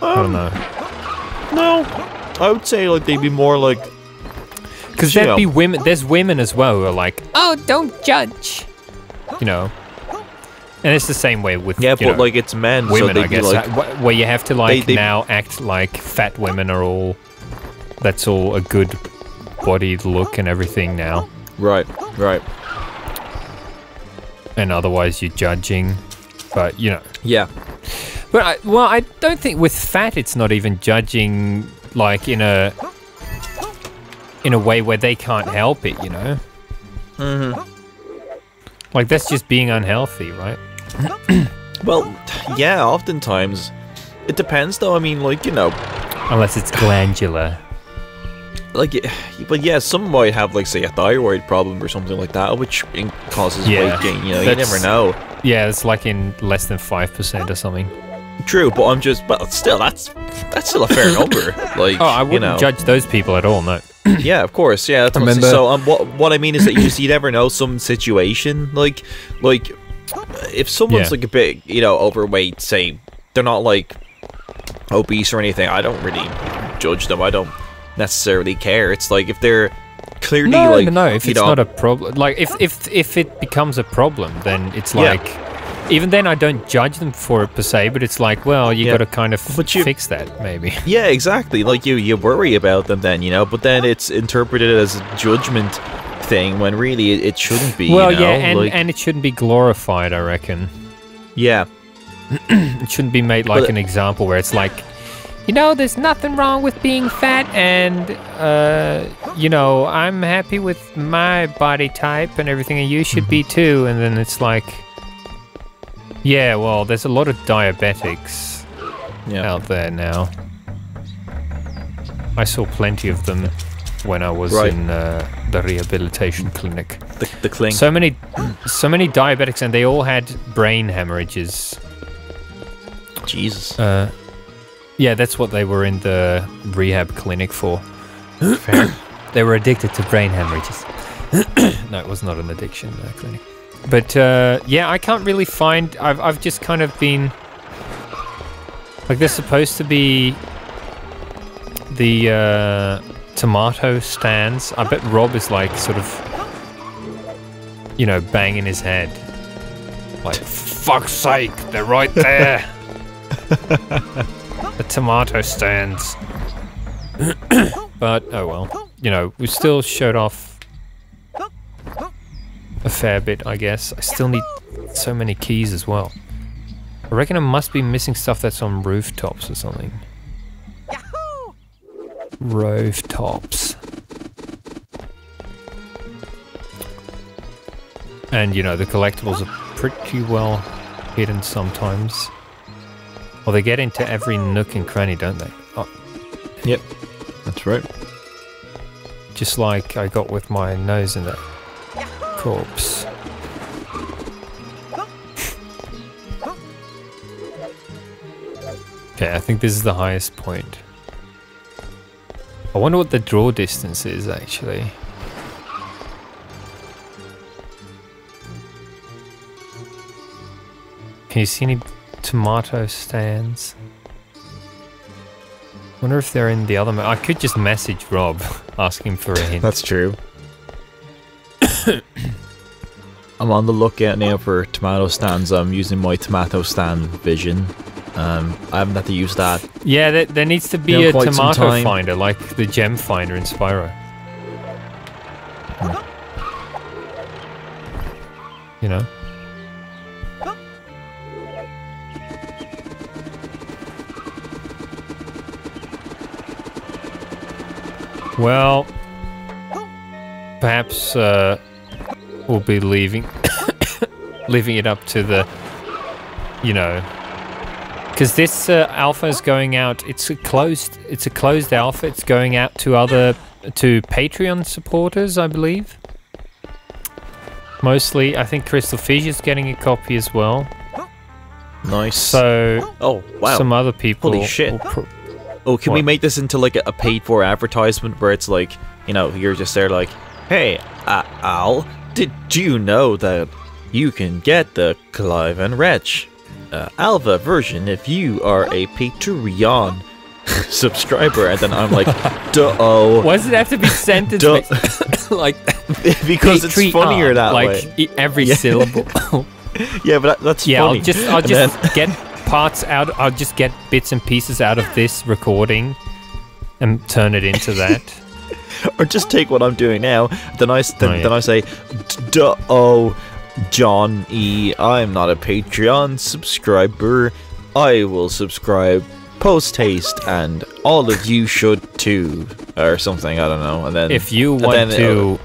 I don't know. No, I would say like they'd be more like. Because there'd be women, there's women as well who are like, oh, don't judge, you know. And it's the same way with like it's men, women, so I guess, like, where you have to like now act like fat women are all, that's all a good bodied look and everything now. Right. And otherwise you're judging, but you know. Yeah. But I don't think with fat it's not even judging like in a way where they can't help it, you know? Mm-hmm. Like, that's just being unhealthy, right? Well, yeah, oftentimes. It depends, though. I mean, like, you know... Unless it's glandular. Like, but yeah, some might have, like, say, a thyroid problem or something like that, which causes weight gain, you know? You never know. Yeah, it's like in less than 5% or something. True, but I'm just, but still, that's still a fair number. Like, Oh, I wouldn't judge those people at all, no. Yeah, of course, yeah. That's what I'm saying. So, what I mean is that you never know some situation, like if someone's like a bit, overweight, say they're not like obese or anything, I don't really judge them. I don't necessarily care. It's like if they're clearly no. If it's not a problem, like if it becomes a problem, then it's like. Even then, I don't judge them for it per se, but it's like, well, you got to kind of fix that, maybe. Yeah, exactly. Like you worry about them then, but then it's interpreted as a judgment thing when really it shouldn't be. Well, and it shouldn't be glorified, I reckon. Yeah. It shouldn't be made like an example where it's like, there's nothing wrong with being fat, and I'm happy with my body type and everything, and you should be too. And then it's like. Yeah, well, there's a lot of diabetics out there now. I saw plenty of them when I was in the rehabilitation clinic. The clinic. So many diabetics, and they all had brain hemorrhages. Jesus. Yeah, that's what they were in the rehab clinic for. Fair. They were addicted to brain hemorrhages. No, it was not an addiction clinic. But I can't really find. I've just kind of been like, there's supposed to be the tomato stands. I bet Rob is like sort of banging his head like, fuck's sake, they're right there. The tomato stands. But oh well, we still showed off a fair bit, I guess. I still need so many keys as well. I reckon I must be missing stuff that's on rooftops or something. Yahoo! Rooftops. And the collectibles are pretty well hidden sometimes. Well, they get into every nook and cranny, don't they? Oh. Yep, that's right. Just like I got with my nose in that corpse. Okay, I think this is the highest point. I wonder what the draw distance is, actually. Can you see any tomato stands? Wonder if they're in the other... I could just message Rob, ask him for a hint. That's true. I'm on the lookout now for tomato stands. I'm using my tomato stand vision. I haven't had to use that. Yeah, there needs to be a tomato finder, like the gem finder in Spyro. Well, perhaps we'll be leaving it up to the, because this alpha is going out. It's a closed alpha. It's going out to Patreon supporters, I believe. Mostly, I think Crystal Fish is getting a copy as well. Nice. So, oh wow, some other people. Holy shit. Oh, can we make this into like a paid-for advertisement where it's like, you're just there like, hey, Al, did you know that you can get the Clive and Wretch Alpha version if you are a Patreon subscriber? And then I'm like, duh-oh. Why does it have to be sentence like, because it's funnier that way. Like every syllable. Yeah, but that's funny. I'll just get parts out. I'll just get bits and pieces out of this recording and turn it into that. Or just take what I'm doing now. Then I say, duh-oh, John E. I'm not a Patreon subscriber. I will subscribe post-haste, and all of you should too, or something. I don't know. And then if you want to,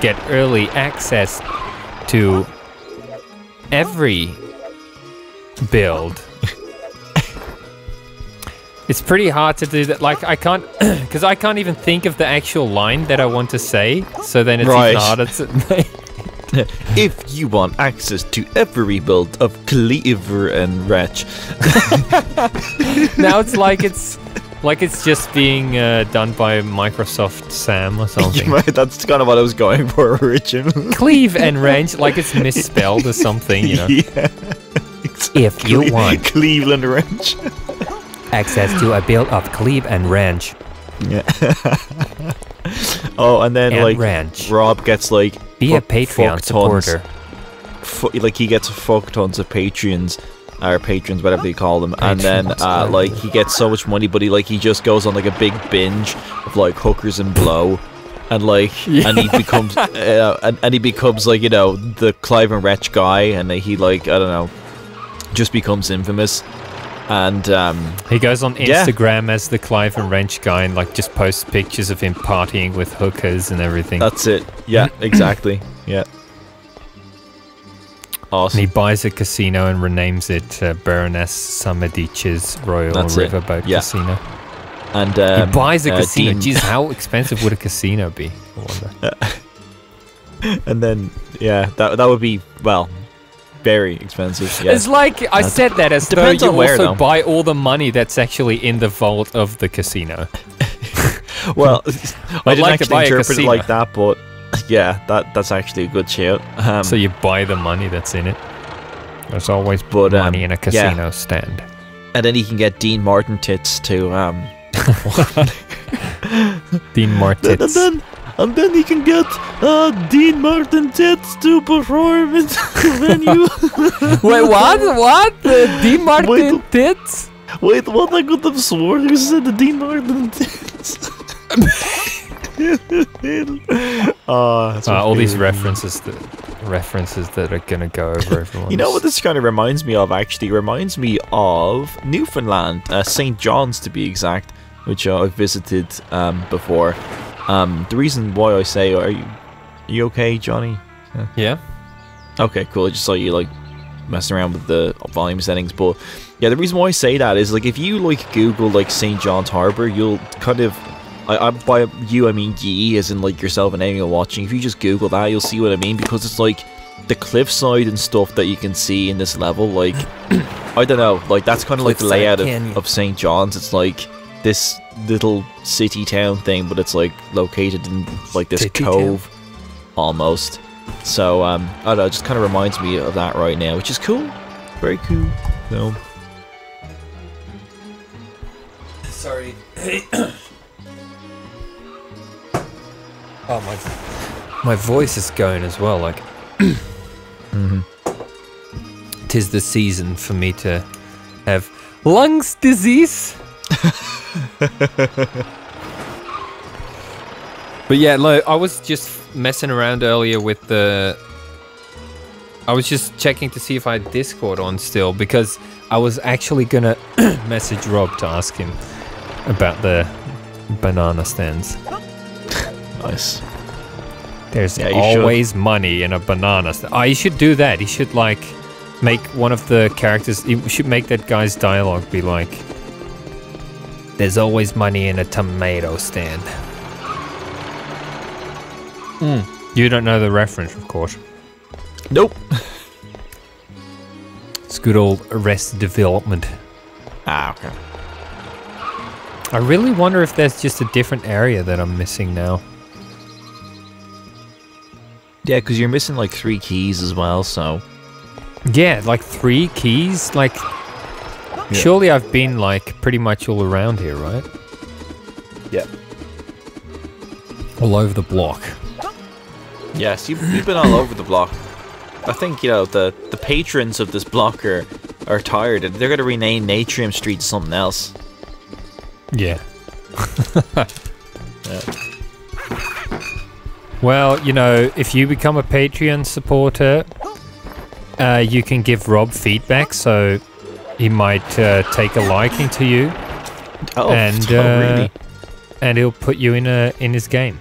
get early access to every build. It's pretty hard to do that. Like, I can't, because I can't even think of the actual line that I want to say. So then it's even harder to make. If you want access to every build of Clive and Wretch. Now it's like it's just being done by Microsoft Sam or something. Right, that's kind of what I was going for originally. Cleave and wrench, like it's misspelled or something, you know. Yeah. Exactly. If you want Cleveland Wrench. access to a build of Cleave and wrench. Yeah. Oh, and then And like wrench. Rob gets like Be a Patreon supporter. Like he gets fuck tons of patrons or patrons, whatever they call them, and then Patrons, like he gets so much money, but he just goes on like a big binge of like hookers and blow, and like and he becomes and he becomes like, you know, the Clive and Wretch guy, and he like, I don't know, just becomes infamous. And he goes on Instagram as the Clive and Wrench guy and like just posts pictures of him partying with hookers and everything. That's it. Yeah, exactly. Yeah. Awesome. And he buys a casino and renames it Baroness Samadich's Royal Riverboat Casino. And he buys a casino. Dean... Jeez, how expensive would a casino be? I wonder. And then, yeah, that would be, well, very expensive. Yeah. It's like I said that as though Depends you on where, also though. buy all the money that's actually in the vault of the casino. Well, I didn't like to actually buy a interpret it casino. like that, but yeah, that's actually a good shout. So you buy the money that's in it. There's always money in a casino stand. And then he can get Dean Martin tits to Dean Martin tits. And then he can get Dean Martin tits to perform in the venue. Wait, what? Dean Martin tits? Wait, what? I could have sworn you said the Dean Martin tits. All these references that are gonna go over everyone. You know what this kind of reminds me of? Actually, reminds me of Newfoundland, St. John's to be exact, which I've visited before. The reason why I say, are you okay, Johnny? Yeah. Okay, cool. I just saw you like messing around with the volume settings, but yeah, the reason why I say that is like if you like Google like St. John's Harbour, you'll kind of, by you I mean ye, as in like yourself and anyone watching. If you just Google that, you'll see what I mean, because it's like the cliffside and stuff that you can see in this level. Like I don't know, like that's kind of like the layout of St. John's. It's like this little city town thing, but it's like located in like this cove almost. So I don't know, it just kind of reminds me of that right now, which is cool, very cool. So sorry. Oh my voice is going as well. Like, tis the season for me to have lungs disease. But yeah, like, I was just messing around earlier with the... I was just checking to see if I had Discord on still, because I was actually gonna message Rob to ask him about the banana stands. Nice. There's always money in a banana stand. Oh, you should do that. You should, like, make one of the characters... You should make that guy's dialogue be like... There's always money in a tomato stand. You don't know the reference, of course. Nope. It's good old Arrested Development. Ah, okay. I really wonder if there's just a different area that I'm missing now. Yeah, because you're missing like 3 keys as well, so... Yeah, like 3 keys? Like... Yeah. Surely I've been like pretty much all around here, right? Yeah. All over the block. Yes, you've been all over the block. I think, you know, the patrons of this block are tired, and they're going to rename Natrium Street to something else. Yeah. Well, you know, if you become a Patreon supporter, you can give Rob feedback, so he might take a liking to you. Oh, and really? And he'll put you in his game.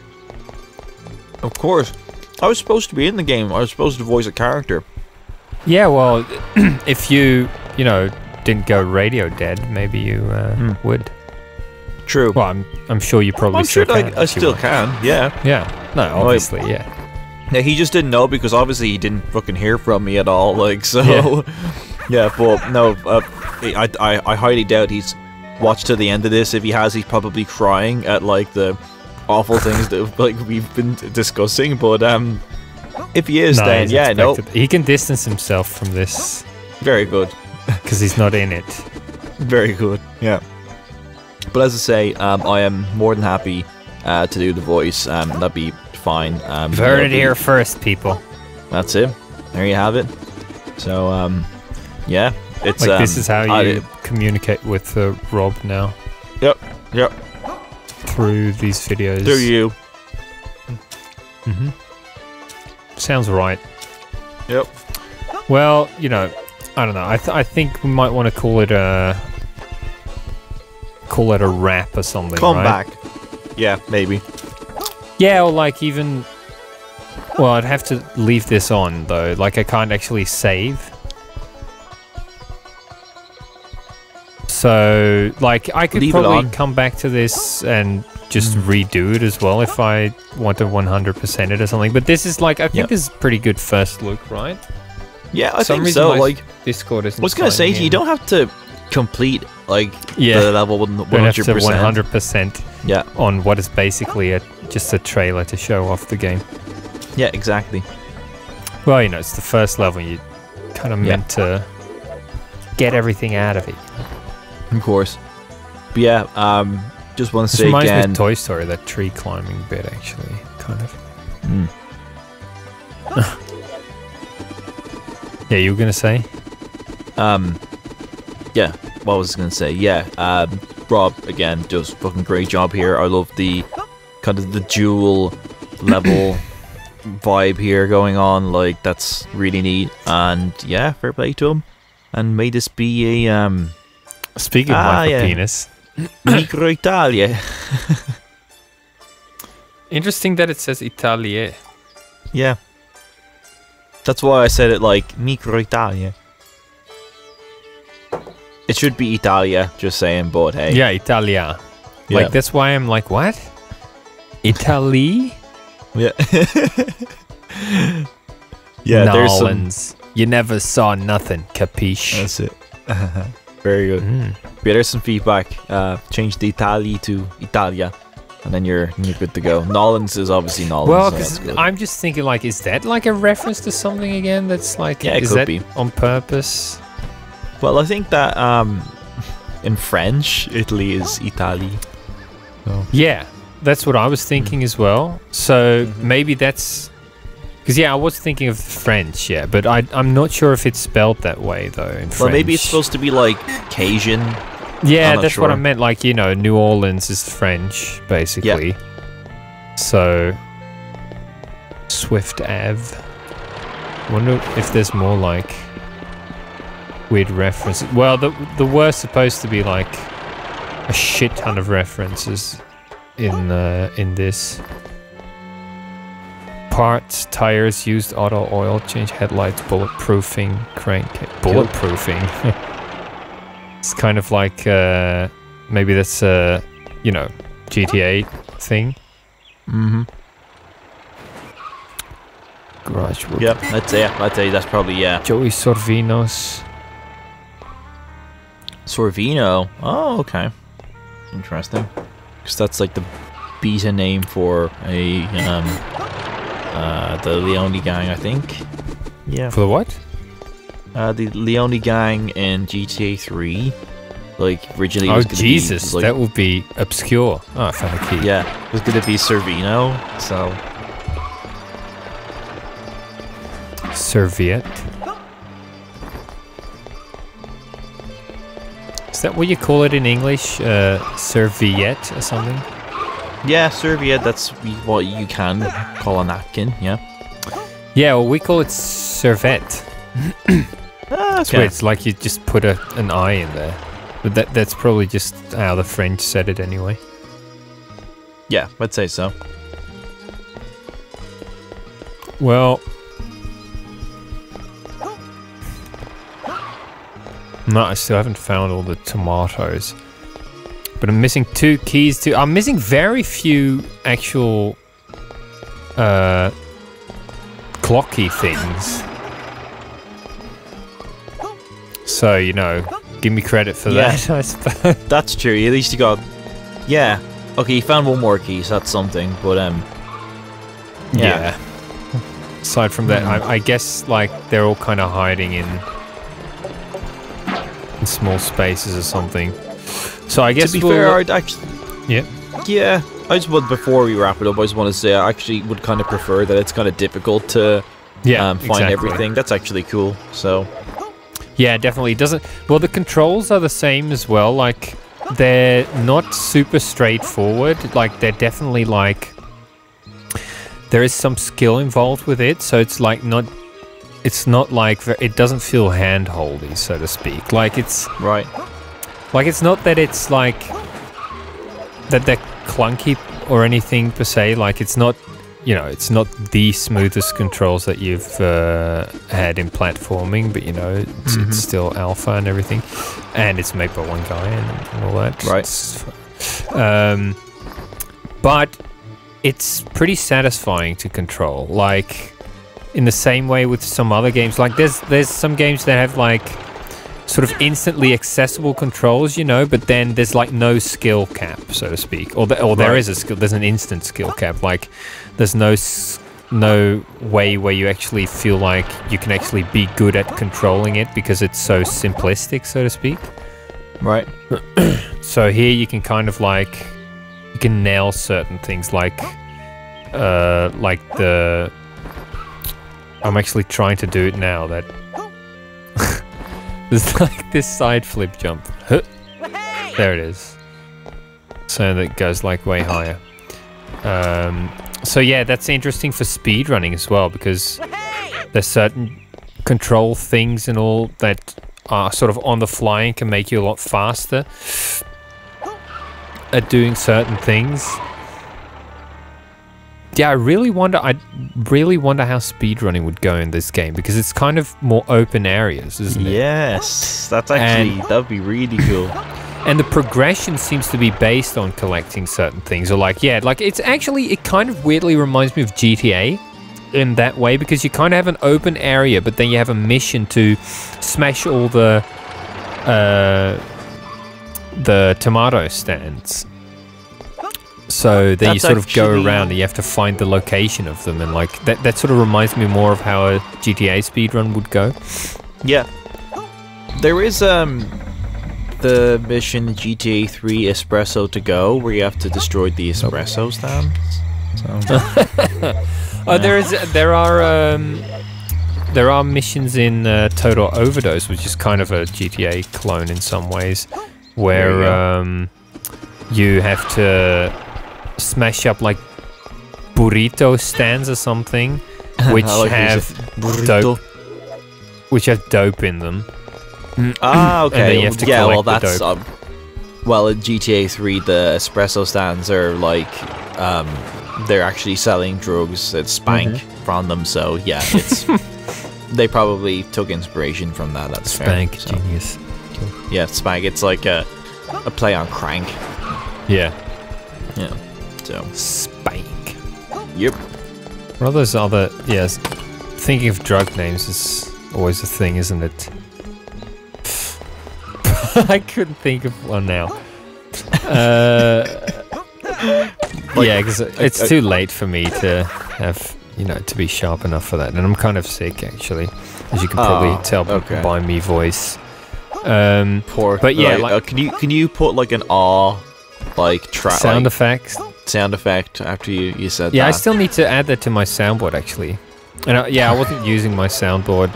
Of course. I was supposed to be in the game. I was supposed to voice a character. Yeah, well, if you know, didn't go radio dead, maybe you would. True. Well, I'm sure you probably I'm still sure can. I still can, yeah. Yeah. No, obviously, yeah. Yeah, he just didn't know because obviously he didn't fucking hear from me at all. Like, so yeah, but no, I highly doubt he's watched to the end of this. If he has, he's probably crying at like the awful things that like we've been discussing. But if he is, then yeah, no, he can distance himself from this. Very good, because he's not in it. Very good, yeah. But as I say, I am more than happy to do the voice. That'd be fine. You've heard it here first, people. That's it. There you have it. So, yeah, it's like this is how you communicate with Rob now. Yep. Through these videos. Through you. Sounds right. Yep. Well, you know, I don't know. I think we might want to call it a wrap or something. Come right? back. Yeah, maybe. Yeah, or like even... Well, I'd have to leave this on, though. Like, I can't actually save. So, like, I could probably come back to this and just redo it as well if I want to 100% it or something. But this is, like, I think this is a pretty good first look, right? Yeah, I think so. Like, Discord isn't I was going to say, you don't have to complete, like, the level 100%. Don't have to 100% yeah. on what is basically just a trailer to show off the game. Yeah, exactly. Well, you know, it's the first level. You kind of meant to get everything out of it. Of course. But yeah, just want to say reminds again... me of Toy Story, that tree climbing bit, actually, kind of. Yeah, you were going to say? Yeah, what was I going to say? Yeah, Rob, again, does a fucking great job here. I love the kind of the dual level vibe here going on. Like, that's really neat. And yeah, fair play to him. And may this be a... Speaking of micro penis. Micro Italia. Interesting that it says Italia. Yeah. That's why I said it like Micro Italia. It should be Italia, just saying, but hey. Yeah, Italia. Yeah. Like, that's why I'm like, what? Italy? Yeah. Yeah, there's Nolans. You never saw nothing, capiche? That's it. Very good. Yeah, there's some feedback. Change the Italy to Italia, and then you're good to go. Nolans is obviously Nolans. Well, because I'm just thinking, like, is that like a reference to something again? That's like, yeah, it is could that be on purpose? Well, I think that in French, Italy is Italie. So. Yeah, that's what I was thinking as well. So maybe that's... Because, yeah, I was thinking of French, yeah, but I'm not sure if it's spelled that way, though, in French. Well, maybe it's supposed to be, like, Cajun. Yeah, that's what I meant. Like, you know, New Orleans is French, basically. Yeah. So, Swift Ave. Wonder if there's more, like, weird references. Well, there were supposed to be, like, a shit ton of references in this. Parts, tires, used auto oil change, headlights, bulletproofing, crankcase. Bulletproofing? It's kind of like, maybe that's a, you know, GTA thing. Garage wood. Yep, I'd say that's probably, yeah. Joey Sorvinos. Sorvino? Oh, okay. Interesting. Because that's like the beta name for a, the Leone gang, I think. Yeah. For the what? The Leone gang in GTA 3. Like, originally it was going to be... Oh, Jesus, like, that would be obscure. Oh, I found a key. Yeah, it was going to be Servino, so... Serviette. Is that what you call it in English? Serviette or something? Yeah, serviette, that's what you can call a napkin, yeah. Yeah, well, we call it servette. Okay. So it's like you just put an I in there. But that's probably just how the French said it anyway. Yeah, I'd say so. Well... No, I still haven't found all the tomatoes. But I'm missing 2 keys to... I'm missing very few actual clocky things. So, you know, give me credit for that, I suppose. That's true. At least you got... Yeah. Okay, you found one more key, so that's something, but, yeah. Aside from that, I guess, like, they're all kind of hiding in small spaces or something. So I guess to be fair, I'd actually... Yeah. Yeah. I just would, before we wrap it up, I just want to say I actually would kind of prefer that it's kind of difficult to find everything. That's actually cool, so... Yeah, definitely. Well, the controls are the same as well. Like, they're not super straightforward. Like, they're definitely like... There is some skill involved with it, so it's like not... It's not like... It doesn't feel hand-holdy, so to speak. Like, it's... Right. Like, it's not that it's like... That they're clunky or anything, per se. Like, it's not... You know, it's not the smoothest controls that you've had in platforming, but, you know, it's still alpha and everything. And it's made by one guy and all that. Right. But it's pretty satisfying to control. Like, in the same way with some other games. Like, there's some games that have, like, sort of instantly accessible controls, you know, but then there's, like, no skill cap, so to speak. Or there is a skill, there's an instant skill cap. Like, there's no way where you actually feel like you can actually be good at controlling it because it's so simplistic, so to speak. Right. So here you can kind of like, you can nail certain things like the... I'm actually trying to do it now, that... There's like this side flip jump. There it is. So that goes like way higher. So yeah, that's interesting for speedrunning as well, because there's certain control things and all that are sort of on the fly and can make you a lot faster at doing certain things. Yeah, I really wonder how speedrunning would go in this game, because it's kind of more open areas, isn't it? Yes, that's actually, that'd be really cool. And the progression seems to be based on collecting certain things, or like, yeah, like it kind of weirdly reminds me of GTA in that way, because you kind of have an open area, but then you have a mission to smash all the tomato stands. So then you sort of go around and you have to find the location of them, and like that sort of reminds me more of how a GTA speedrun would go. Yeah. There is the mission GTA 3 Espresso to Go, where you have to destroy the espresso stands. So. There are missions in Total Overdose, which is kind of a GTA clone in some ways, where you have to smash up like burrito stands or something, which have dope in them. Ah, okay. And then you have to collect that's the dope. Well, in GTA 3, the espresso stands are like they're actually selling drugs at Spank from them. So yeah, it's they probably took inspiration from that. That's Spank, fair. genius. Yeah, Spank. It's like a play on crank. Yeah. Yeah. So Spank. Yep. What are those other? Yes. Thinking of drug names is always a thing, isn't it? I couldn't think of one now. Yeah, because it's too late for me to have, you know, to be sharp enough for that, and I'm kind of sick actually, as you can probably tell by me voice. Poor. But yeah, like, can you put like an like track sound effect after you said that? Yeah, I still need to add that to my soundboard actually, and I wasn't using my soundboard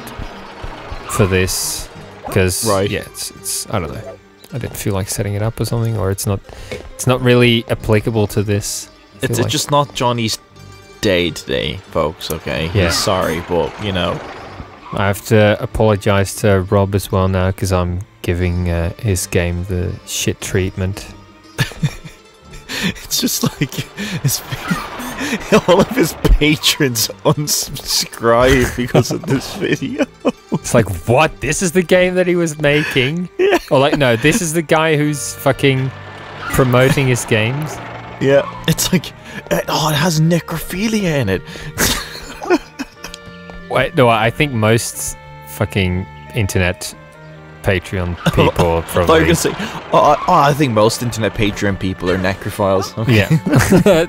for this. Because yeah, it's I don't know. I didn't feel like setting it up or something, or it's not really applicable to this. It's just not Johnny's day today, folks. Okay, yeah. He's sorry, but you know, I have to apologize to Rob as well now, because I'm giving his game the shit treatment. It's just like all of his patrons unsubscribe because of this video. It's like, what? This is the game that he was making? Yeah. Or like, no, this is the guy who's fucking promoting his games? Yeah. It's like, it has necrophilia in it. Wait, no, I think most fucking internet Patreon people probably. I was gonna say, I think most internet Patreon people are necrophiles. Okay. Yeah,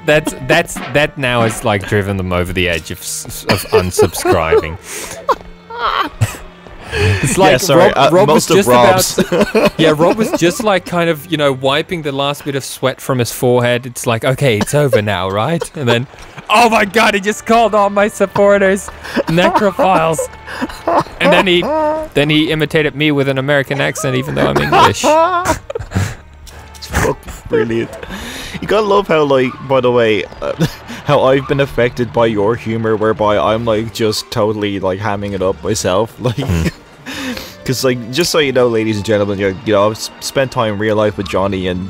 that now has like driven them over the edge of unsubscribing. It's like, yeah, sorry, Rob was just Rob's. Rob was just like kind of, wiping the last bit of sweat from his forehead. It's like, okay, it's over now, right? And then, oh my god, he just called all my supporters necrophiles. And then he imitated me with an American accent, even though I'm English. It's fucking brilliant. You gotta love how, like, by the way, how I've been affected by your humor, whereby I'm like just totally like hamming it up myself, like. Because, like, just so you know, ladies and gentlemen, I've spent time in real life with Johnny, and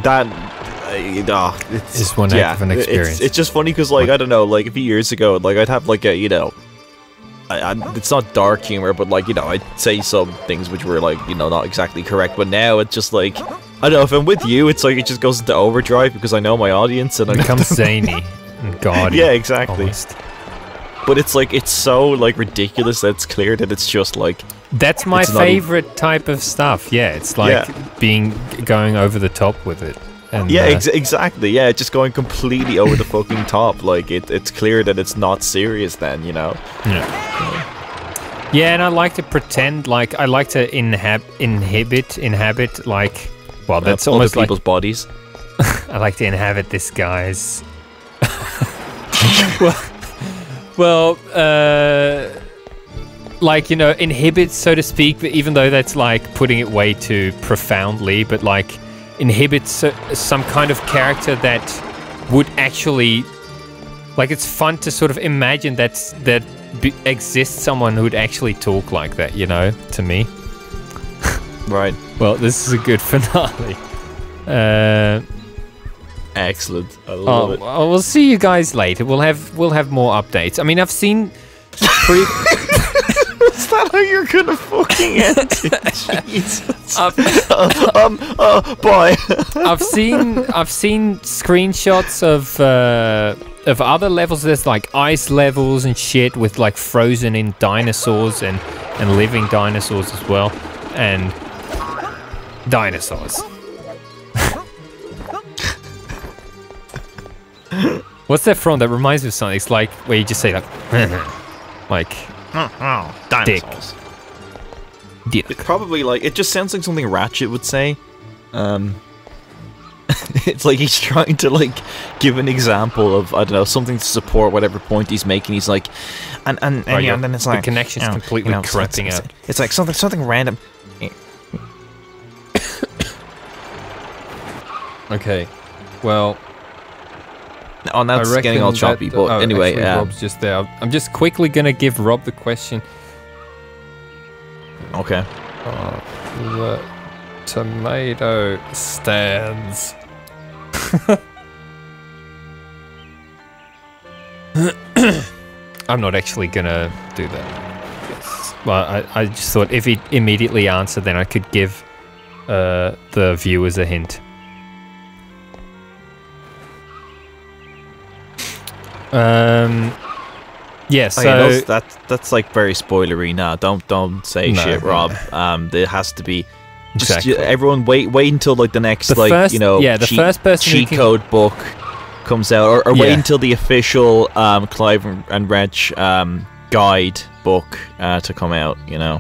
that it's one heck of an experience. It's just funny because, like, I don't know, like a few years ago, like I'd have like a it's not dark humor, but like I'd say some things which were like not exactly correct. But now it's just like, I don't know, if I'm with you, it's like it just goes into overdrive because I know my audience and it becomes zany and gaudy. Yeah, exactly. Almost. But it's like, it's so like ridiculous that it's clear that it's just like, that's my favorite type of stuff. Yeah, it's like going over the top with it. And, yeah, exactly. Yeah, just going completely over the fucking top. Like it's clear that it's not serious then, Yeah. Yeah, and I like to pretend, like I like to inhabit like, well, that's almost other people's bodies. I like to inhabit this guy's. Well, like, inhibit, so to speak, but even though that's like putting it way too profoundly, but like inhibits some kind of character that would actually, like, it's fun to sort of imagine that exists someone who would actually talk like that, to me. Right. Well, this is a good finale. Excellent. I love it. Well, we'll see you guys later. We'll have more updates. I mean, I've seen. Is that how you're gonna fucking end it? Jesus. Bye. I've seen screenshots of other levels. There's like ice levels and shit with like frozen in dinosaurs and living dinosaurs as well, and dinosaurs. What's that from? That reminds me of something. It's like where you just say like, like, dinosaurs. Dick. It's probably like, it just sounds like something Ratchet would say. It's like he's trying to like give an example of, I don't know, something to support whatever point he's making. He's like, and then it's like the connection's completely corrupting out. It's like something random. Okay, well. Oh, now it's getting all choppy, but anyway, actually, Rob's just there. I'm just quickly gonna give Rob the question. Okay. The tomato stands. I'm not actually gonna do that. Yes. Well, I just thought if he immediately answered, then I could give the viewers a hint. Yeah, so that's like very spoilery now. Don't say shit, Rob. There has to be just everyone wait until like the next first person cheat code book comes out, or wait until the official Clive and Reg guide book to come out. Yeah,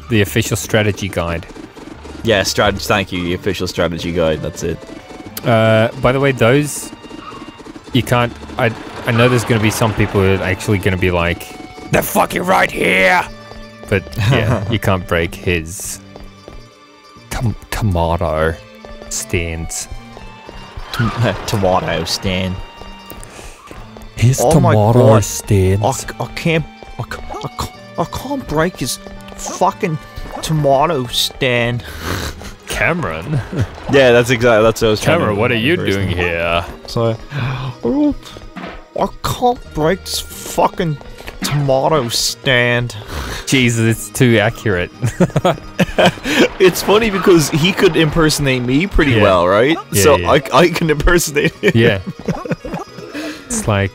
the official strategy guide. Yeah, thank you, the official strategy guide. That's it. By the way, those. You can't. I know there's going to be some people who are actually going to be like, they're fucking right here. But yeah, you can't break his tomato stands. Tomato stand. His tomato stands. I can't break his fucking tomato stand. Cameron? Yeah, that's what I was trying Cameron, what are you doing here? So, I can't break this fucking tomato stand. Jesus, it's too accurate. It's funny because he could impersonate me pretty well, right? I can impersonate him. Yeah. It's like,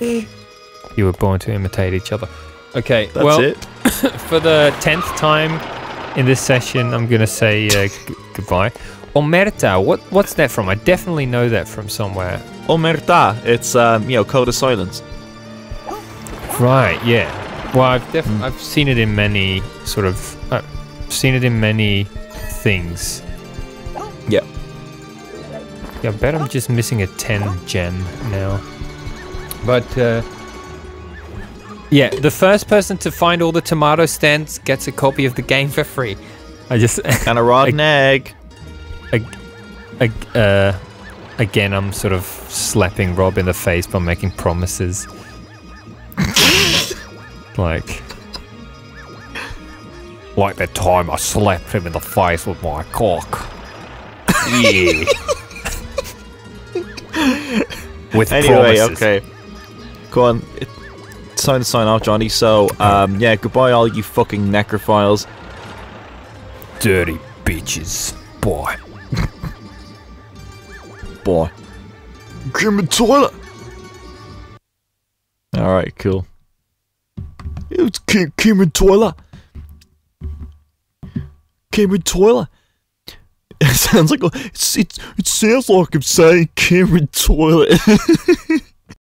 You were born to imitate each other. Okay, That's well, it. for the 10th time in this session, I'm going to say goodbye. Omerta, what's that from? I definitely know that from somewhere. Omerta. It's, code of silence. Right, yeah. Well, I've seen it in many sort of... I've seen it in many things. Yeah. Yeah, I bet I'm just missing a 10 gem now. But, yeah, the first person to find all the tomato stands gets a copy of the game for free. I just... And a rotten egg. Again, I'm sort of slapping Rob in the face by making promises. Like that time I slapped him in the face with my cock. Yeah. With anyway, promises. okay. Go on. It's time to sign off, Johnny. So, yeah, goodbye all you fucking necrophiles. Dirty bitches. Boy. Boy. Give me toilet. Alright, cool. It's Cameron toilet. Cameron toilet. It sounds like it sounds like I'm saying Cameron toilet.